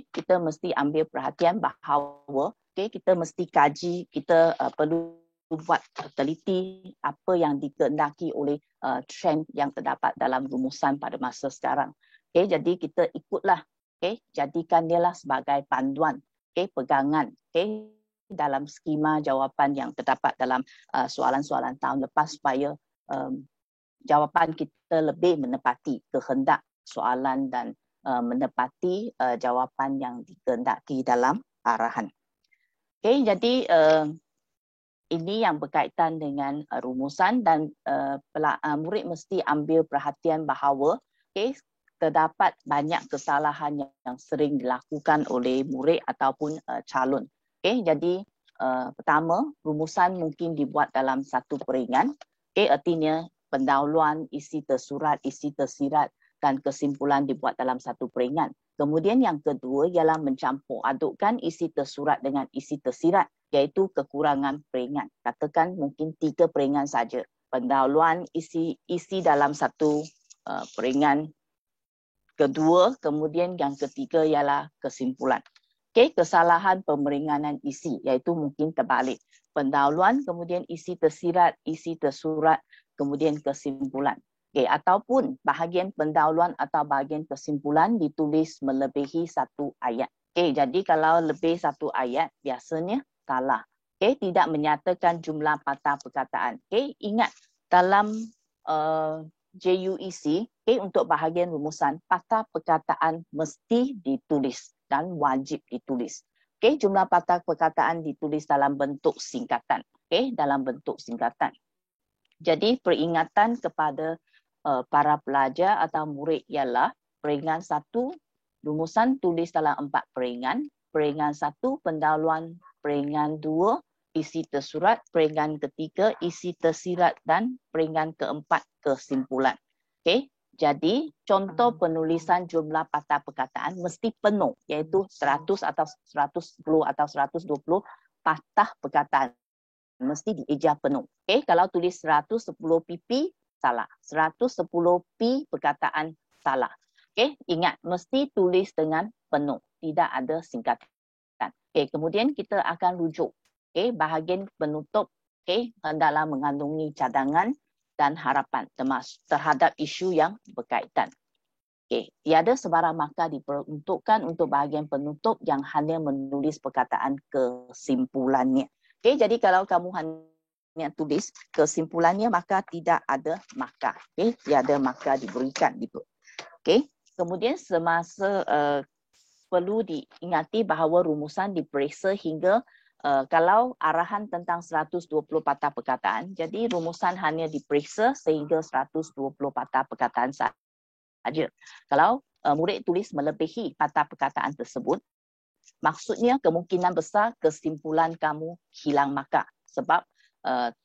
Kita mesti ambil perhatian bahawa kita mesti kaji, kita perlu buat teliti apa yang dikehendaki oleh trend yang terdapat dalam rumusan pada masa sekarang. Jadi kita ikutlah, jadikan dia lah sebagai panduan, pegangan, dalam skema jawapan yang terdapat dalam soalan-soalan tahun lepas supaya jawapan kita lebih menepati kehendak soalan dan menepati jawapan yang dikehendaki dalam arahan. Okey, jadi ini yang berkaitan dengan rumusan dan murid mesti ambil perhatian bahawa terdapat banyak kesalahan yang sering dilakukan oleh murid ataupun calon. Jadi pertama, rumusan mungkin dibuat dalam satu peringan. Artinya pendahuluan, isi tersurat, isi tersirat dan kesimpulan dibuat dalam satu peringan. Kemudian yang kedua ialah mencampur adukkan isi tersurat dengan isi tersirat, iaitu kekurangan peringan. Katakan mungkin 3 peringan saja. Pendahuluan isi dalam satu peringan kedua, kemudian yang ketiga ialah kesimpulan. Kesalahan pemeringanan isi, iaitu mungkin terbalik. Pendahuluan, kemudian isi tersirat, isi tersurat, kemudian kesimpulan. Ataupun bahagian pendahuluan atau bahagian kesimpulan ditulis melebihi satu ayat. Jadi kalau lebih satu ayat, biasanya salah. Tidak menyatakan jumlah patah perkataan. Ingat, dalam JUEC, untuk bahagian rumusan, patah perkataan mesti ditulis dan wajib ditulis. Jumlah patah perkataan ditulis dalam bentuk singkatan. Dalam bentuk singkatan. Jadi peringatan kepada para pelajar atau murid ialah peringan 1, rumusan tulis dalam 4 peringan. Peringan 1, pendahuluan. Peringan 2, isi tersurat. Peringan ketiga, isi tersirat. Dan peringan keempat, kesimpulan. Jadi contoh penulisan jumlah patah perkataan mesti penuh, iaitu 100 atau 110 atau 120 patah perkataan. Mesti dieja penuh. Kalau tulis 110 pp, salah. 110 p perkataan, salah. Ingat, mesti tulis dengan penuh. Tidak ada singkatan. Kemudian kita akan rujuk. Bahagian penutup hendaklah mengandungi cadangan dan harapan terhadap isu yang berkaitan. Tiada sebarang markah diperuntukkan untuk bahagian penutup yang hanya menulis perkataan kesimpulannya. Jadi kalau kamu hanya tulis kesimpulannya, maka tidak ada markah. Tiada markah diberikan. Kemudian semasa perlu diingati bahawa rumusan diperiksa hingga kalau arahan tentang 120 patah perkataan, jadi rumusan hanya diperiksa sehingga 120 patah perkataan saja. Kalau murid tulis melebihi patah perkataan tersebut, maksudnya kemungkinan besar kesimpulan kamu hilang markah sebab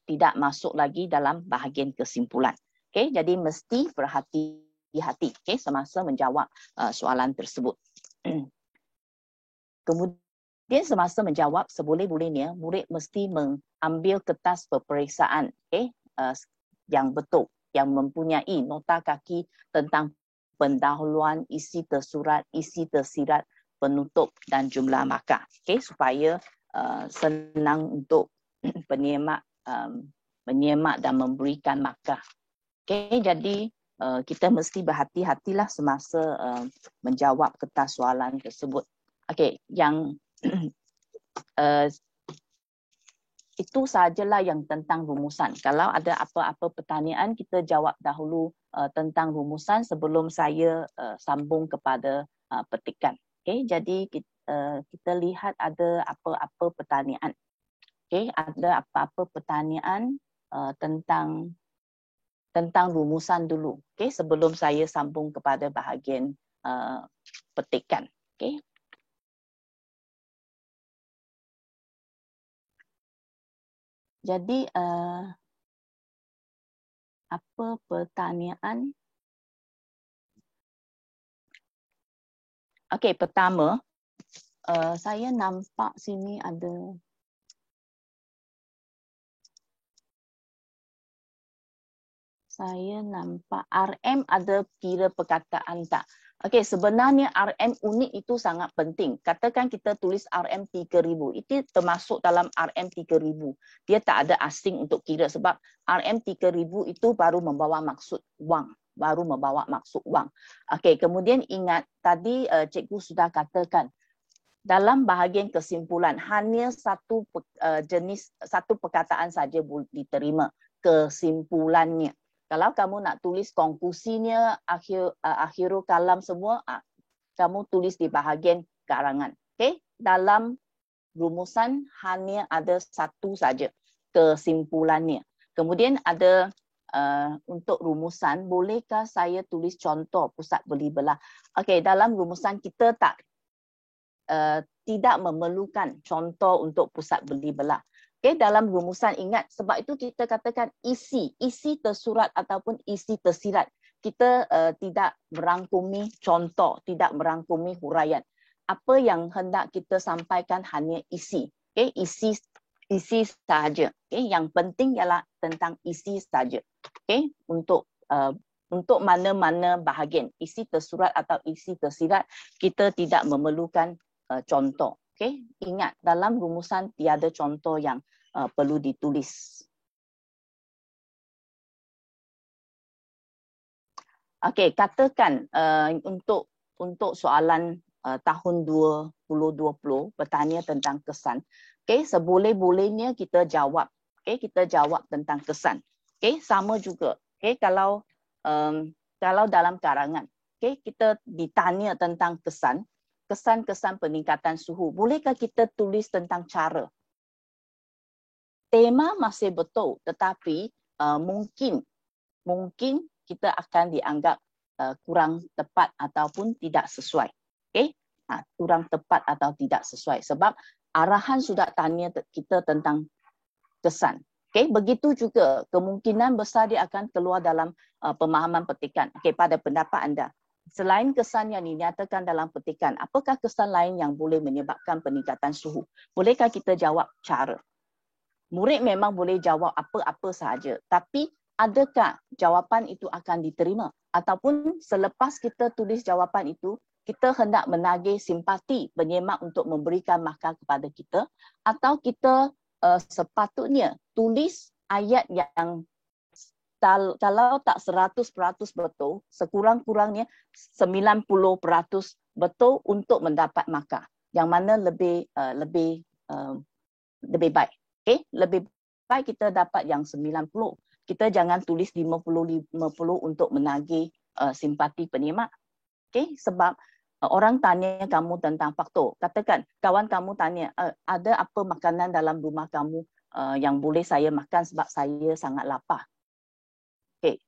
tidak masuk lagi dalam bahagian kesimpulan. Jadi mesti berhati-hati semasa menjawab soalan tersebut. Kemudian semasa menjawab, seboleh-bolehnya murid mesti mengambil kertas peperiksaan yang betul, yang mempunyai nota kaki tentang pendahuluan, isi tersurat, isi tersirat, penutup dan jumlah markah. Supaya senang untuk penyemak menyemak dan memberikan markah. Jadi kita mesti berhati-hatilah semasa menjawab kertas soalan tersebut. Yang itu sahajalah yang tentang rumusan. Kalau ada apa-apa pertanyaan, kita jawab dahulu tentang rumusan sebelum saya sambung kepada petikan. Jadi kita lihat ada apa-apa pertanyaan. Ada apa-apa pertanyaan tentang rumusan dulu. Sebelum saya sambung kepada bahagian petikan. Jadi apa pertanyaan? Pertama, saya nampak sini ada RM ada kira perkataan tak? Sebenarnya RM unik itu sangat penting. Katakan kita tulis RM 3,000. Itu termasuk dalam RM 3,000. Dia tak ada asing untuk kira sebab RM 3,000 itu baru membawa maksud wang. Kemudian ingat, tadi cikgu sudah katakan dalam bahagian kesimpulan hanya satu satu perkataan saja boleh diterima, kesimpulannya. Kalau kamu nak tulis konklusinya, akhirul kalam semua, kamu tulis di bahagian karangan. Okey, dalam rumusan hanya ada satu saja, kesimpulannya. Kemudian ada untuk rumusan, bolehkah saya tulis contoh pusat beli belah? Okey, dalam rumusan kita tidak memerlukan contoh untuk pusat beli belah. Okay, dalam rumusan ingat, sebab itu kita katakan isi tersurat ataupun isi tersirat. Kita tidak merangkumi contoh, tidak merangkumi huraian. Apa yang hendak kita sampaikan hanya isi. Okay, isi sahaja. Okay, yang penting ialah tentang isi sahaja. Okay, untuk mana-mana bahagian, isi tersurat atau isi tersirat, kita tidak memerlukan contoh. Okay? Ingat, dalam rumusan tiada contoh yang perlu ditulis. Okay, katakan untuk soalan tahun 2020 bertanya tentang kesan. Okay, seboleh-bolehnya kita jawab. Okay, kita jawab tentang kesan. Okay, sama juga. Okay, kalau dalam karangan, okay, kita ditanya tentang kesan-kesan peningkatan suhu. Bolehkah kita tulis tentang cara? Tema masih betul, tetapi mungkin kita akan dianggap kurang tepat ataupun tidak sesuai. Okay? Kurang tepat atau tidak sesuai. Sebab arahan sudah tanya kita tentang kesan. Okay? Begitu juga kemungkinan besar dia akan keluar dalam pemahaman petikan. Okay, pada pendapat anda, selain kesan yang dinyatakan dalam petikan, apakah kesan lain yang boleh menyebabkan peningkatan suhu? Bolehkah kita jawab cara? Murid memang boleh jawab apa-apa sahaja. Tapi adakah jawapan itu akan diterima? Ataupun selepas kita tulis jawapan itu, kita hendak menagih simpati penyemak untuk memberikan markah kepada kita? Atau kita sepatutnya tulis ayat yang kalau tak 100% betul, sekurang-kurangnya 90% betul untuk mendapat markah. Yang mana lebih baik. Okay? Lebih baik kita dapat yang 90. Kita jangan tulis 50-50 untuk menagih simpati penyemak. Okay? Sebab orang tanya kamu tentang faktor. Katakan kawan kamu tanya, ada apa makanan dalam rumah kamu yang boleh saya makan sebab saya sangat lapar. Okay.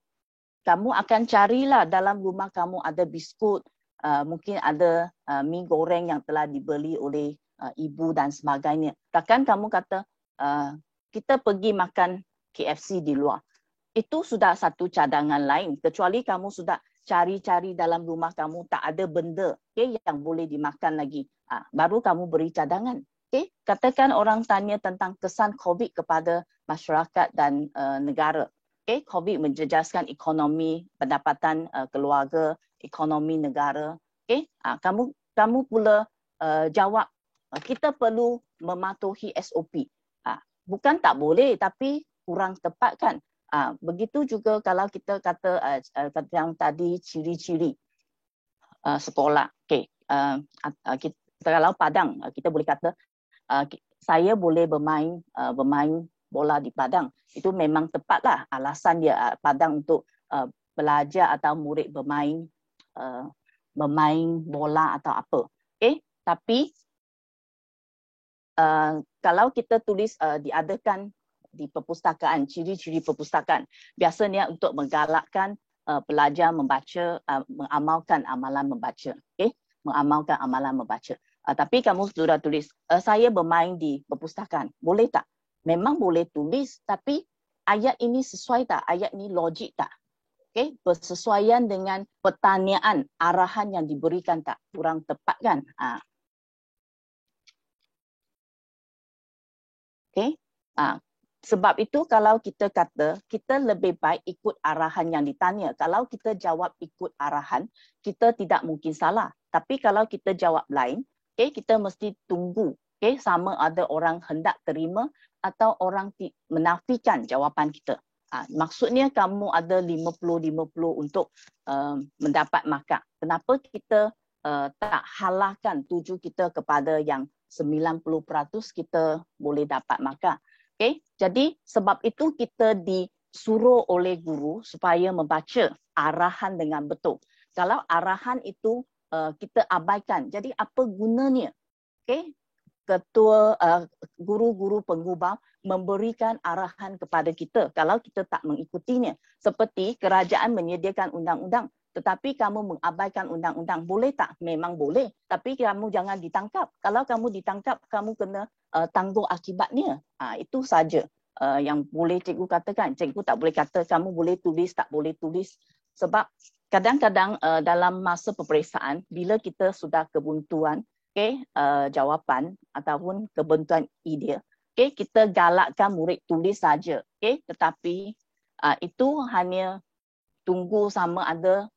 Kamu akan carilah dalam rumah kamu ada biskut, mungkin ada mi goreng yang telah dibeli oleh ibu dan sebagainya. Takkan kamu kata kita pergi makan KFC di luar. Itu sudah satu cadangan lain. Kecuali kamu sudah cari-cari dalam rumah kamu tak ada benda yang boleh dimakan lagi. Baru kamu beri cadangan. Okay? Katakan orang tanya tentang kesan COVID kepada masyarakat dan negara. Okay, COVID menjejaskan ekonomi, pendapatan keluarga, ekonomi negara. Okay, kamu pula jawab kita perlu mematuhi SOP. Bukan tak boleh, tapi kurang tepat kan. Begitu juga kalau kita kata yang tadi ciri-ciri sekolah. Okay, kalau Padang kita boleh kata saya boleh bermain bola di Padang. Itu memang tepatlah alasan dia Padang untuk pelajar atau murid bermain bola atau apa. Okay? Tapi kalau kita tulis diadakan di perpustakaan, ciri-ciri perpustakaan, biasanya untuk menggalakkan pelajar membaca, mengamalkan amalan membaca. Okay? Mengamalkan amalan membaca. Tapi kamu sudah tulis, saya bermain di perpustakaan. Boleh tak? Memang boleh tulis, tapi ayat ini sesuai tak? Ayat ini logik tak? Okay? Bersesuaian dengan pertanyaan, arahan yang diberikan tak? Kurang tepat kan? Okay? Sebab itu kalau kita kata, kita lebih baik ikut arahan yang ditanya. Kalau kita jawab ikut arahan, kita tidak mungkin salah. Tapi kalau kita jawab lain, okay, kita mesti tunggu. Okay, sama ada orang hendak terima atau orang menafikan jawapan kita. Maksudnya kamu ada 50-50 untuk mendapat markah. Kenapa kita tak halalkan tuju kita kepada yang 90% kita boleh dapat markah. Okay? Jadi sebab itu kita disuruh oleh guru supaya membaca arahan dengan betul. Kalau arahan itu kita abaikan, jadi apa gunanya? Okay? Ketua guru-guru pengubah memberikan arahan kepada kita kalau kita tak mengikutinya. Seperti kerajaan menyediakan undang-undang, tetapi kamu mengabaikan undang-undang. Boleh tak? Memang boleh. Tapi kamu jangan ditangkap. Kalau kamu ditangkap, kamu kena tanggung akibatnya. Itu saja yang boleh cikgu katakan. Cikgu tak boleh kata kamu boleh tulis, tak boleh tulis. Sebab kadang-kadang dalam masa peperiksaan, bila kita sudah kebuntuan, jawapan ataupun kebuntuan idea, kita galakkan murid tulis saja, tetapi itu hanya tunggu sama ada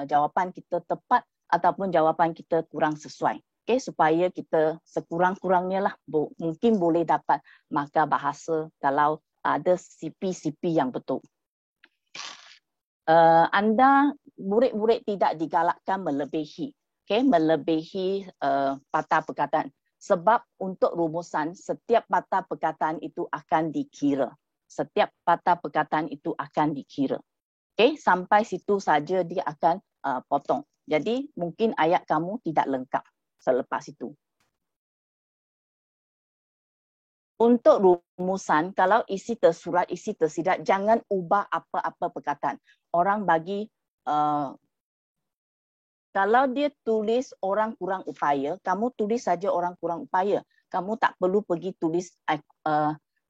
jawapan kita tepat ataupun jawapan kita kurang sesuai, supaya kita sekurang-kurangnya lah mungkin boleh dapat markah bahasa kalau ada CP-CP yang betul. Anda murid-murid tidak digalakkan melebihi melebihi patah perkataan. Sebab untuk rumusan, setiap patah perkataan itu akan dikira. Setiap patah perkataan itu akan dikira. Sampai situ saja dia akan potong. Jadi mungkin ayat kamu tidak lengkap selepas itu. Untuk rumusan, kalau isi tersurat, isi tersirat, jangan ubah apa-apa perkataan. Orang bagi kalau dia tulis orang kurang upaya, kamu tulis saja orang kurang upaya. Kamu tak perlu pergi tulis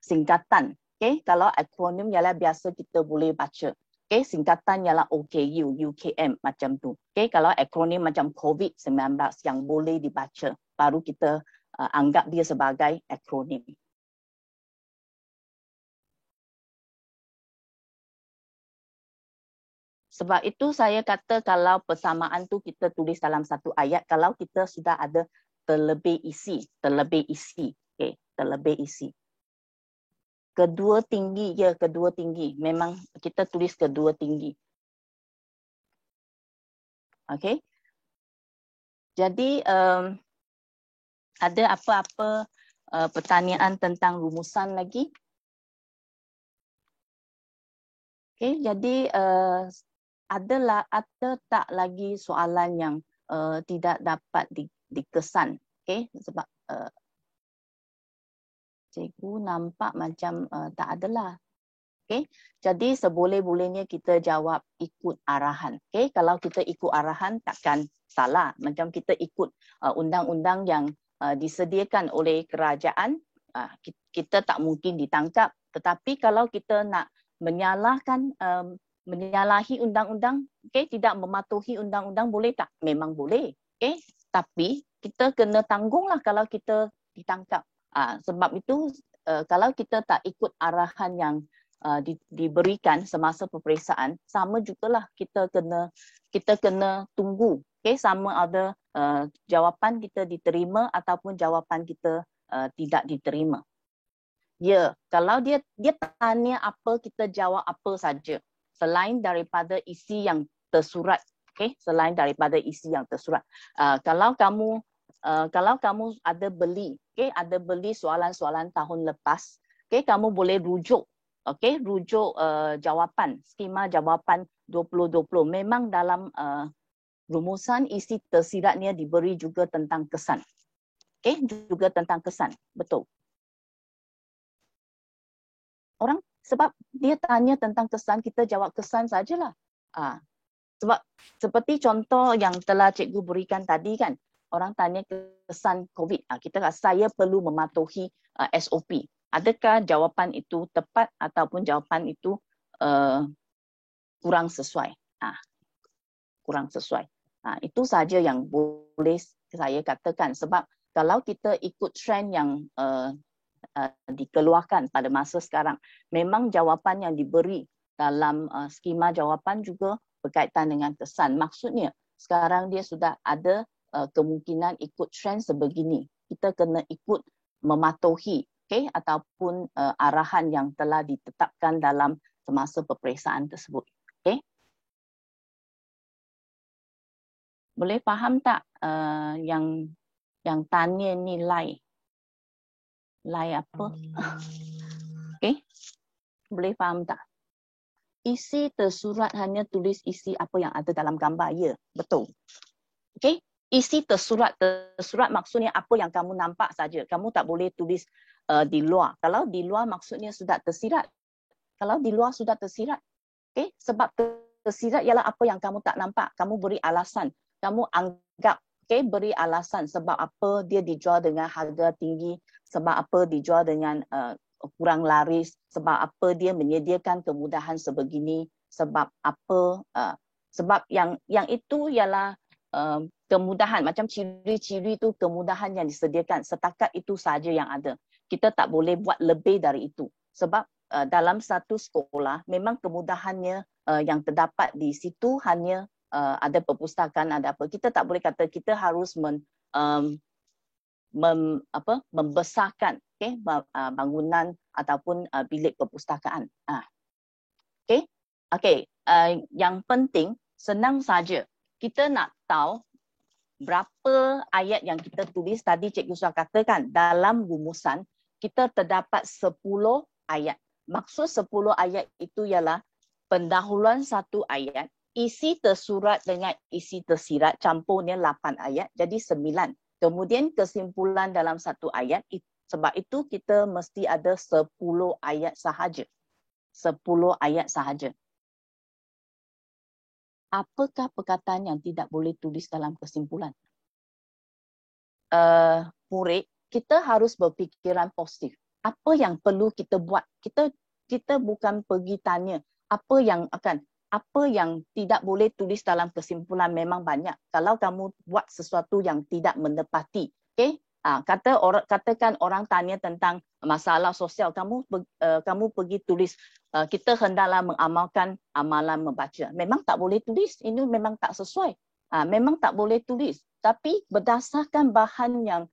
singkatan. Kalau akronim ialah biasa kita boleh baca. Singkatan ialah OKU, UKM macam tu. Kalau akronim macam COVID-19 yang boleh dibaca, baru kita anggap dia sebagai akronim. Sebab itu saya kata kalau persamaan tu kita tulis dalam satu ayat, kalau kita sudah ada terlebih isi. Terlebih isi. Kedua tinggi, kedua tinggi. Memang kita tulis kedua tinggi. Okay. Jadi ada apa-apa pertanyaan tentang rumusan lagi? Okay, jadi ada tak lagi soalan yang tidak dapat dikesan, sebab cikgu nampak macam tak adalah. Jadi seboleh-bolehnya kita jawab ikut arahan. Kalau kita ikut arahan takkan salah. Macam kita ikut undang-undang yang disediakan oleh kerajaan, kita tak mungkin ditangkap. Tetapi kalau kita nak menyalahi undang-undang, tidak mematuhi undang-undang, boleh tak? Memang boleh. Tapi kita kena tanggunglah kalau kita ditangkap. Sebab itu kalau kita tak ikut arahan yang diberikan semasa peperiksaan, sama jugalah kita kena tunggu. Sama ada jawapan kita diterima ataupun jawapan kita tidak diterima. Ya, kalau dia tanya apa, kita jawab apa saja. Selain daripada isi yang tersurat. Selain daripada isi yang tersurat. Kalau kamu ada beli, ada beli soalan-soalan tahun lepas, kamu boleh rujuk. Rujuk jawapan, skema jawapan 2020. Memang dalam rumusan isi tersiratnya diberi juga tentang kesan. Juga tentang kesan. Betul. Orang sebab dia tanya tentang kesan, kita jawab kesan sajalah. Sebab seperti contoh yang telah cikgu berikan tadi kan, orang tanya kesan COVID. Kita kata saya perlu mematuhi SOP. Adakah jawapan itu tepat ataupun jawapan itu kurang sesuai? Kurang sesuai. Itu saja yang boleh saya katakan. Sebab kalau kita ikut trend yang dikeluarkan pada masa sekarang, memang jawapan yang diberi dalam skema jawapan juga berkaitan dengan kesan. Maksudnya sekarang dia sudah ada kemungkinan ikut trend sebegini. Kita kena ikut mematuhi ataupun arahan yang telah ditetapkan dalam semasa peperiksaan tersebut. Boleh faham tak yang tanya nilai apa? Okey, boleh faham tak? Isi tersurat hanya tulis isi apa yang ada dalam gambar, ya, betul. Okey, isi tersurat maksudnya apa yang kamu nampak saja. Kamu tak boleh tulis di luar. Kalau di luar maksudnya sudah tersirat. Kalau di luar sudah tersirat, okey, sebab tersirat ialah apa yang kamu tak nampak. Kamu beri alasan. Kamu anggap, okey, beri alasan sebab apa dia dijual dengan harga tinggi, sebab apa dijual dengan kurang laris, sebab apa dia menyediakan kemudahan sebegini, sebab apa, sebab yang itu ialah kemudahan, macam ciri-ciri itu kemudahan yang disediakan, setakat itu saja yang ada. Kita tak boleh buat lebih dari itu. Sebab dalam satu sekolah memang kemudahannya yang terdapat di situ hanya ada perpustakaan, ada apa. Kita tak boleh kata kita harus membesarkan, okay, bangunan ataupun bilik perpustakaan. Okay, okay. Yang penting senang saja. Kita nak tahu berapa ayat yang kita tulis. Tadi Cikgu sudah katakan dalam rumusan kita terdapat 10 ayat. Maksud 10 ayat itu ialah pendahuluan satu ayat, isi tersurat dengan isi tersirat, campurnya 8 ayat, jadi 9. Kemudian kesimpulan dalam satu ayat, sebab itu kita mesti ada 10 ayat sahaja. 10 ayat sahaja. Apakah perkataan yang tidak boleh tulis dalam kesimpulan? Murid, kita harus berfikiran positif. Apa yang perlu kita buat? Kita bukan pergi tanya apa yang tidak boleh tulis dalam kesimpulan. Memang banyak. Kalau kamu buat sesuatu yang tidak menepati, okay? Katakan orang tanya tentang masalah sosial, kamu pergi tulis kita hendaklah mengamalkan amalan membaca. Memang tak boleh tulis. Ini memang tak sesuai. Memang tak boleh tulis. Tapi berdasarkan bahan yang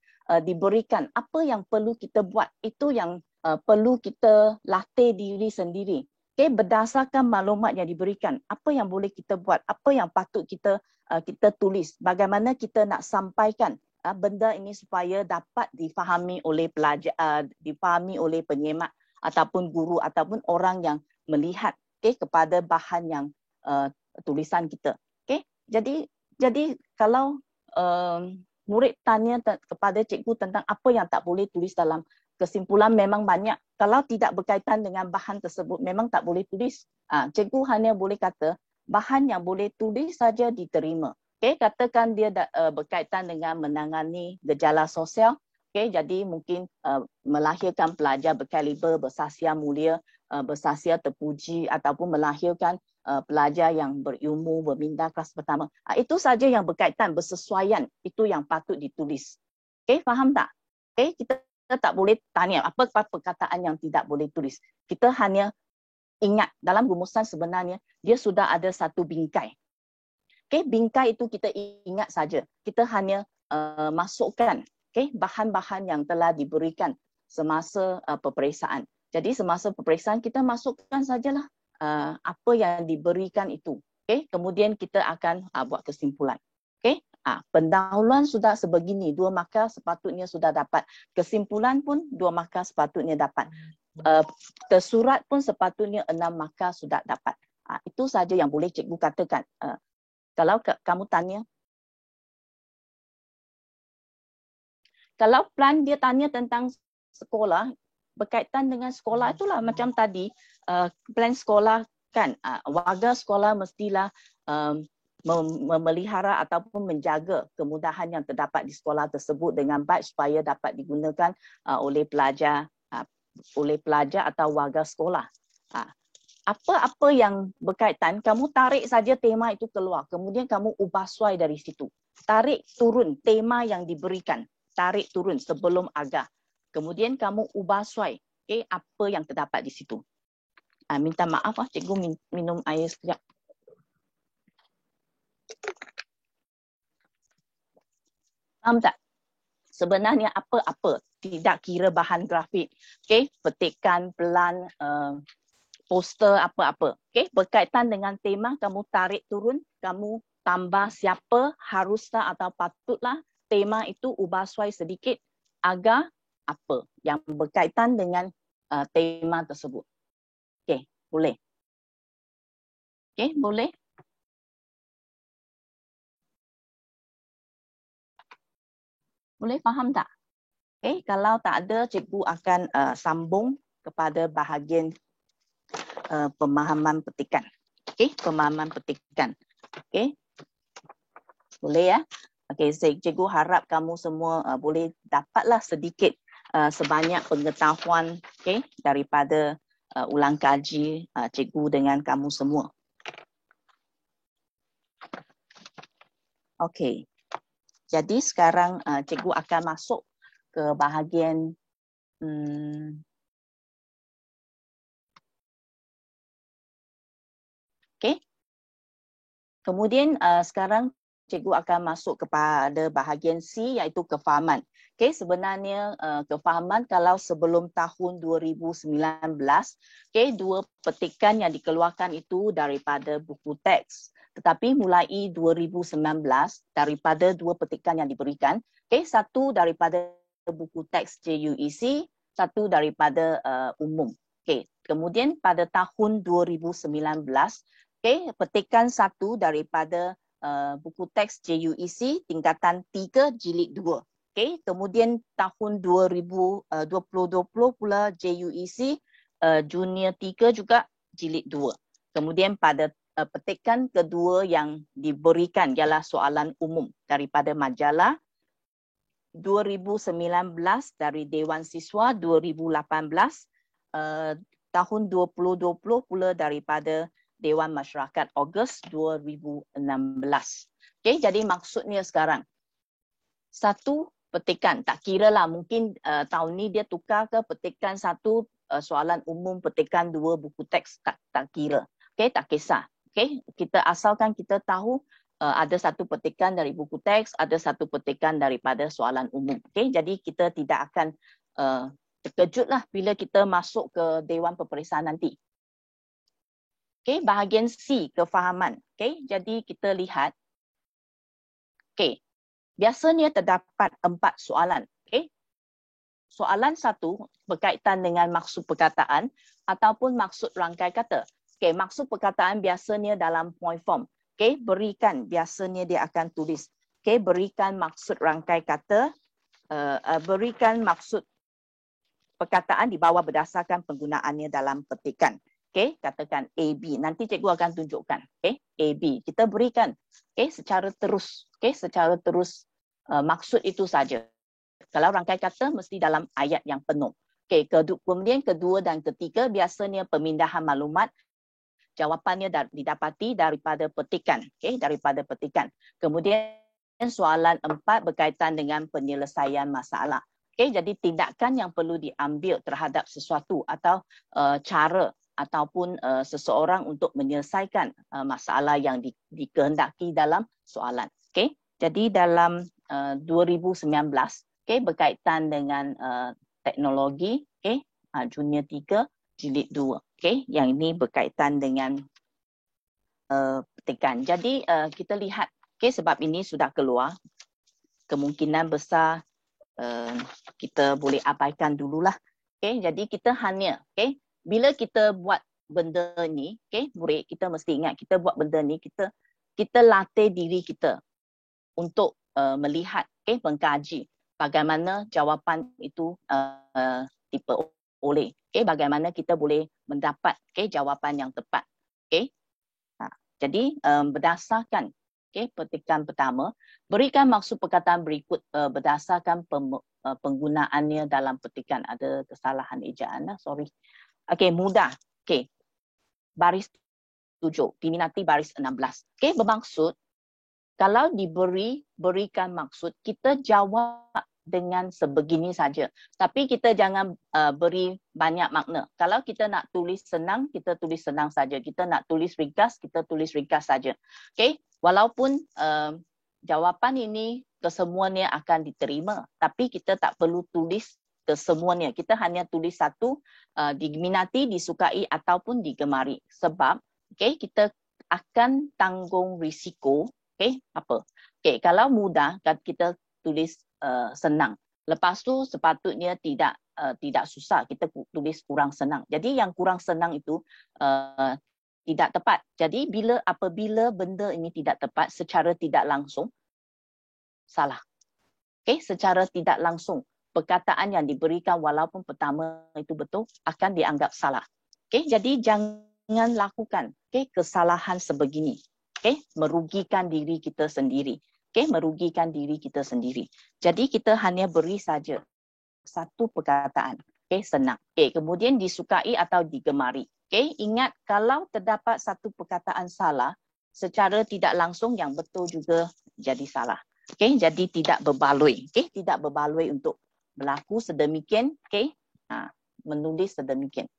diberikan, apa yang perlu kita buat, itu yang perlu kita latih diri sendiri. Okay, berdasarkan maklumat yang diberikan, apa yang boleh kita buat, apa yang patut kita tulis, bagaimana kita nak sampaikan benda ini supaya dapat difahami oleh pelajar, difahami oleh penyemak ataupun guru ataupun orang yang melihat, okay, kepada bahan yang tulisan kita. Okay? Jadi kalau murid tanya kepada cikgu tentang apa yang tak boleh tulis dalam kesimpulan, memang banyak. Kalau tidak berkaitan dengan bahan tersebut, memang tak boleh tulis. Cikgu hanya boleh kata bahan yang boleh tulis saja diterima. Okay, katakan dia berkaitan dengan menangani gejala sosial. Okay, jadi mungkin melahirkan pelajar berkaliber, bersahsia mulia, bersahsia terpuji, ataupun melahirkan pelajar yang berilmu, berminda kelas pertama. Itu saja yang berkaitan, bersesuaian. Itu yang patut ditulis. Okay, faham tak? Okay, kita tak boleh tanya apa perkataan yang tidak boleh tulis. Kita hanya ingat dalam rumusan sebenarnya dia sudah ada satu bingkai. Okay, bingkai itu kita ingat saja. Kita hanya masukkan, okay, bahan-bahan yang telah diberikan semasa peperiksaan. Jadi semasa peperiksaan kita masukkan sajalah apa yang diberikan itu. Okay, kemudian kita akan buat kesimpulan. Okay, pendahuluan sudah sebegini, 2 markah sepatutnya sudah dapat. Kesimpulan pun 2 markah sepatutnya dapat. Tersurat pun sepatutnya 6 markah sudah dapat. Itu saja yang boleh cikgu katakan. Kalau kamu tanya, kalau plan dia tanya tentang sekolah, berkaitan dengan sekolah itulah macam tadi, plan sekolah kan, warga sekolah mestilah memelihara ataupun menjaga kemudahan yang terdapat di sekolah tersebut dengan baik supaya dapat digunakan oleh pelajar atau warga sekolah. Apa yang berkaitan, kamu tarik saja tema itu keluar, kemudian kamu ubah suai dari situ. Tarik turun tema yang diberikan, tarik turun sebelum agak. Kemudian kamu ubah suai, okay, apa yang terdapat di situ. Minta maaf, cikgu minum air sekejap. Faham tak? Sebenarnya apa-apa, tidak kira bahan grafik, okay, petikan, pelan, poster, apa-apa. Okay? Berkaitan dengan tema, kamu tarik turun, kamu tambah siapa, haruslah atau patutlah. Tema itu ubah suai sedikit agar apa yang berkaitan dengan tema tersebut. Okey, boleh. Okey, boleh. Boleh faham tak? Okey, kalau tak ada, cikgu akan sambung kepada bahagian pemahaman petikan. Okey, pemahaman petikan. Okey. Boleh ya? Okey, cikgu harap kamu semua boleh dapatlah sedikit sebanyak pengetahuan daripada ulang kaji cikgu dengan kamu semua. Okey. Jadi sekarang cikgu akan masuk ke bahagian okey. Kemudian sekarang cikgu akan masuk kepada bahagian C iaitu kefahaman. Okey, sebenarnya kefahaman kalau sebelum tahun 2019, okey, 2 petikan yang dikeluarkan itu daripada buku teks. Tetapi mulai 2019 daripada 2 petikan yang diberikan, okey, satu daripada buku teks JUEC, satu daripada umum. Okey, kemudian pada tahun 2019, okey, petikan satu daripada buku teks JUEC tingkatan 3 jilid 2. Okey, kemudian tahun 2020 pula JUEC junior 3 juga jilid 2. Kemudian pada petikan kedua yang diberikan ialah soalan umum daripada majalah 2019 dari Dewan Siswa 2018, tahun 2020 pula daripada Dewan Masyarakat Ogos 2016. Okey, jadi maksudnya sekarang satu petikan, tak kira lah mungkin tahun ni dia tukar ke petikan satu soalan umum, petikan dua buku teks, tak kira. Okey, tak kisah. Okey, kita asalkan kita tahu ada satu petikan dari buku teks, ada satu petikan daripada soalan umum. Okey, jadi kita tidak akan terkejutlah bila kita masuk ke Dewan Peperiksaan nanti. Okey, bahagian C, kefahaman. Okey, jadi kita lihat. Okey, biasanya terdapat 4 soalan. Okey. Soalan 1 berkaitan dengan maksud perkataan ataupun maksud rangkai kata. Okey, maksud perkataan biasanya dalam point form. Okey, berikan, biasanya dia akan tulis. Okey, berikan maksud rangkai kata, berikan maksud perkataan di bawah berdasarkan penggunaannya dalam petikan. Okey, katakan A, B. Nanti cikgu akan tunjukkan. Okey, A, B. Kita berikan secara terus. Okey, secara terus maksud itu saja. Kalau rangkai kata mesti dalam ayat yang penuh. Okey, kemudian kedua dan ketiga biasanya pemindahan maklumat. Jawapannya didapati daripada petikan. Okey, daripada petikan. Kemudian soalan 4 berkaitan dengan penyelesaian masalah. Okey, jadi tindakan yang perlu diambil terhadap sesuatu atau cara ataupun seseorang untuk menyelesaikan masalah yang dikehendaki dalam soalan. Okey, jadi dalam 2019, okey, berkaitan dengan teknologi, okey, junior 3 jilid 2. Okey, yang ini berkaitan dengan petikan. Jadi kita lihat, okey, sebab ini sudah keluar, kemungkinan besar kita boleh abaikan dululah. Okey, jadi kita hanya, okey, bila kita buat benda ni, okey, murid kita mesti ingat kita buat benda ni, kita latih diri kita untuk melihat, okey, mengkaji bagaimana jawapan itu diperoleh. Okey, bagaimana kita boleh mendapat jawapan yang tepat. Okey. Jadi berdasarkan petikan pertama, berikan maksud perkataan berikut berdasarkan penggunaannya dalam petikan. Ada kesalahan ejaan, sorry. Okey, mudah. Okey. Baris 7, diminati baris 16. Okey, bermaksud kalau berikan maksud, kita jawab dengan sebegini saja. Tapi kita jangan beri banyak makna. Kalau kita nak tulis senang, kita tulis senang saja. Kita nak tulis ringkas, kita tulis ringkas saja. Okey, walaupun jawapan ini kesemuanya akan diterima, tapi kita tak perlu tulis kesemuanya. Kita hanya tulis satu, diminati, disukai ataupun digemari. Sebab kita akan tanggung risiko. Okey, apa? Okey, kalau mudah kita tulis senang. Lepas tu sepatutnya tidak susah, kita tulis kurang senang. Jadi yang kurang senang itu tidak tepat. Jadi apabila benda ini tidak tepat secara tidak langsung, salah. Okey, secara tidak langsung perkataan yang diberikan walaupun pertama itu betul akan dianggap salah. Okey, jadi jangan lakukan kesalahan sebegini. Okey, merugikan diri kita sendiri. Okey, merugikan diri kita sendiri. Jadi kita hanya beri saja satu perkataan. Okey, senang. Okey, kemudian disukai atau digemari. Okey, ingat kalau terdapat satu perkataan salah secara tidak langsung yang betul juga jadi salah. Okey, jadi tidak berbaloi. Okey, tidak berbaloi untuk berlaku sedemikian. Okey, menulis sedemikian.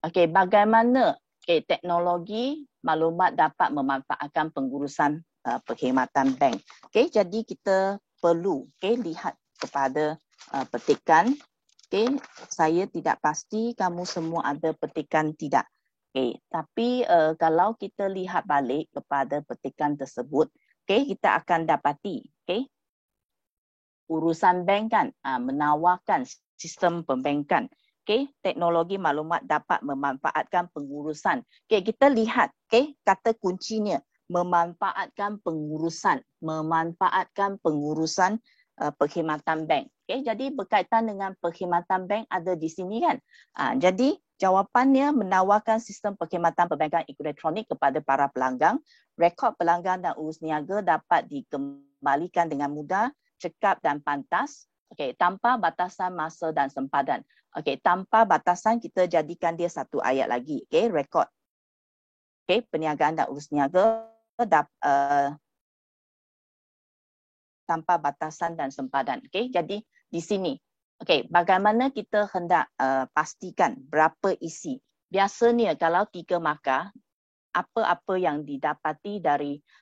Okey, bagaimana teknologi maklumat dapat memanfaatkan pengurusan perkhidmatan bank. Okey, jadi kita perlu lihat kepada petikan. Okey, saya tidak pasti kamu semua ada petikan tidak. Okey, tapi kalau kita lihat balik kepada petikan tersebut, kita akan dapati urusan bank kan menawarkan sistem perbankan. Teknologi maklumat dapat memanfaatkan pengurusan. Kita lihat kata kuncinya memanfaatkan pengurusan, perkhidmatan bank. Jadi berkaitan dengan perkhidmatan bank ada di sini kan. Jadi jawapannya menawarkan sistem perkhidmatan perbankan elektronik kepada para pelanggan. Rekod pelanggan dan urus niaga dapat dikembalikan dengan mudah, cekap dan pantas. Tanpa batasan masa dan sempadan. Tanpa batasan kita jadikan dia satu ayat lagi. Rekod. Perniagaan dan urus niaga tanpa batasan dan sempadan. Jadi di sini, bagaimana kita hendak pastikan berapa isi? Biasanya kalau 3 markah, apa-apa yang didapati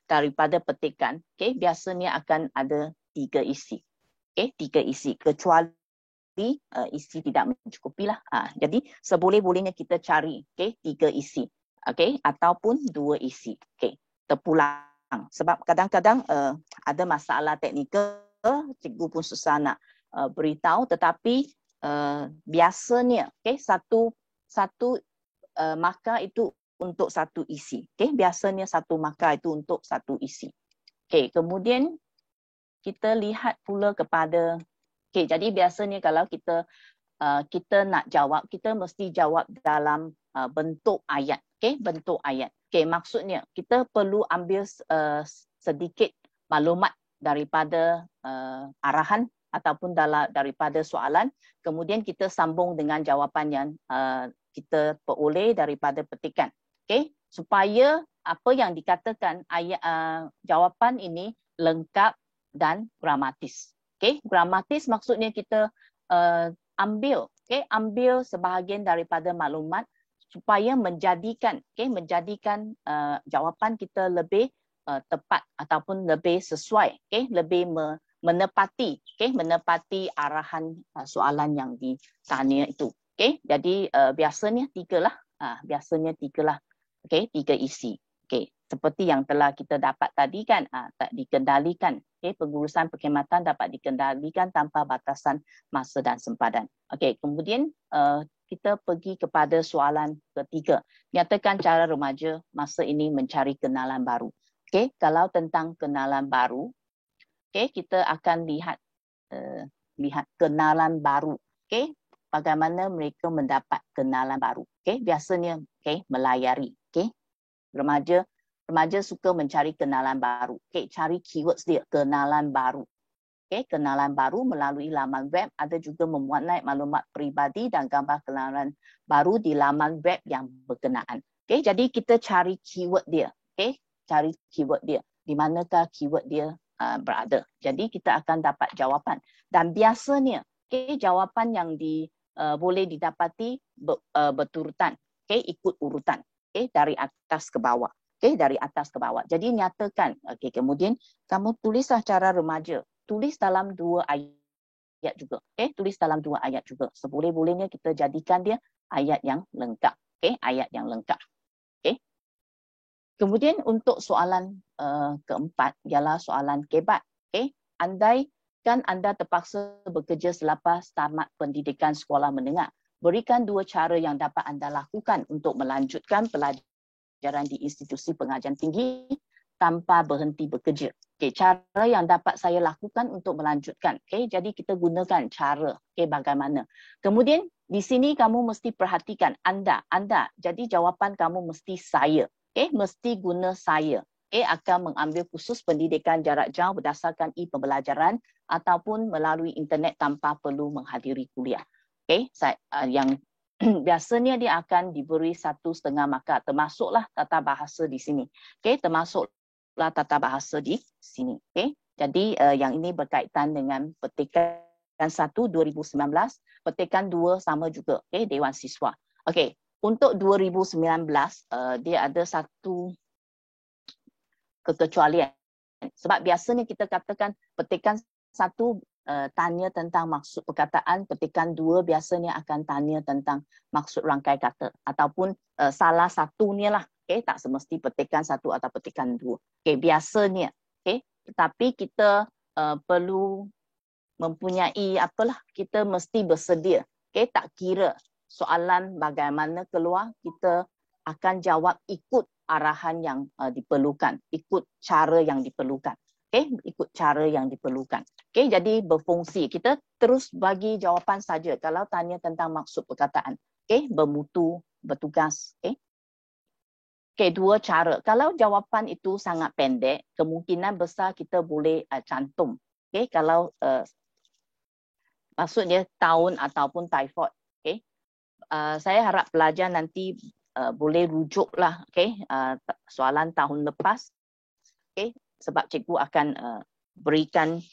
daripada petikan, biasanya akan ada 3 isi. 3 isi, kecuali isi tidak mencukupi lah. Jadi seboleh-bolehnya kita cari 3 isi, ataupun 2 isi. Terpulang. Sebab kadang-kadang ada masalah teknikal, cikgu pun susah nak beritahu, tetapi biasanya satu markah itu untuk satu isi. Biasanya satu markah itu untuk satu isi. Kemudian kita lihat pula kepada jadi biasanya kalau kita nak jawab, kita mesti jawab dalam bentuk ayat. Bentuk ayat. Maksudnya kita perlu ambil sedikit maklumat daripada arahan ataupun daripada soalan, kemudian kita sambung dengan jawapan yang kita peroleh daripada petikan. Supaya apa yang dikatakan jawapan ini lengkap dan gramatis. Gramatis maksudnya kita ambil sebahagian daripada maklumat supaya menjadikan jawapan kita lebih tepat ataupun lebih sesuai, lebih menepati arahan soalan yang ditanya itu. Jadi biasanya 3 lah. Biasanya 3 lah. 3 isi. Seperti yang telah kita dapat tadi kan, tak dikendalikan. Pengurusan perkhidmatan dapat dikendalikan tanpa batasan masa dan sempadan. Kemudian kita pergi kepada soalan ketiga. Nyatakan cara remaja masa ini mencari kenalan baru. Kalau tentang kenalan baru, kita akan lihat kenalan baru. Bagaimana mereka mendapat kenalan baru. Biasanya melayari. Remaja suka mencari kenalan baru. Cari keywords dia, kenalan baru. Kenalan baru melalui laman web, ada juga memuat naik maklumat peribadi dan gambar kenalan baru di laman web yang berkenaan. Jadi kita cari keyword dia. Cari keyword dia. Di manakah keyword dia berada. Jadi kita akan dapat jawapan. Dan biasanya jawapan yang boleh didapati berturutan. Ikut urutan. Dari atas ke bawah. Dari atas ke bawah. Jadi nyatakan. Kemudian kamu tulislah cara remaja. Tulis dalam 2 ayat juga. Tulis dalam 2 ayat juga. Seboleh-bolehnya kita jadikan dia ayat yang lengkap. Ayat yang lengkap. Kemudian untuk soalan keempat ialah soalan kebat. Okay? Andai kan anda terpaksa bekerja selepas tamat pendidikan sekolah menengah, berikan dua cara yang dapat anda lakukan untuk melanjutkan pelajaran di institusi pengajian tinggi tanpa berhenti bekerja. Okay, cara yang dapat saya lakukan untuk melanjutkan. Okay, jadi kita gunakan cara. Okay, bagaimana. Kemudian di sini kamu mesti perhatikan anda. Jadi jawapan kamu mesti saya. Okay, mesti guna saya. Okay, akan mengambil kursus pendidikan jarak jauh berdasarkan e-pembelajaran ataupun melalui internet tanpa perlu menghadiri kuliah. Okay, yang biasanya dia akan diberi 1,5 markah, termasuklah tata bahasa di sini. Okay, termasuklah tata bahasa di sini. Okay, jadi yang ini berkaitan dengan petikan 1 2019, petikan 2 sama juga. Okay, Dewan Siswa. Okay, untuk 2019 dia ada satu kekecualian. Sebab biasanya kita katakan petikan 1 tanya tentang maksud perkataan, petikan 2 biasanya akan tanya tentang maksud rangkai kata ataupun salah satunya lah. Okay, tak semesti petikan 1 atau petikan 2. Okay, biasanya. Okay, tetapi kita perlu mempunyai apalah, kita mesti bersedia. Okay, tak kira soalan bagaimana keluar, kita akan jawab ikut arahan yang diperlukan, ikut cara yang diperlukan. Okay, ikut cara yang diperlukan. Okay, jadi berfungsi. Kita terus bagi jawapan saja kalau tanya tentang maksud perkataan. Okay, bermutu, bertugas. Okay. Okay, dua cara. Kalau jawapan itu sangat pendek, kemungkinan besar kita boleh cantum. Okay, kalau maksudnya tahun ataupun typhoid. Okay. Saya harap pelajar nanti boleh rujuklah, okay, soalan tahun lepas. Okay, sebab cikgu akan berikan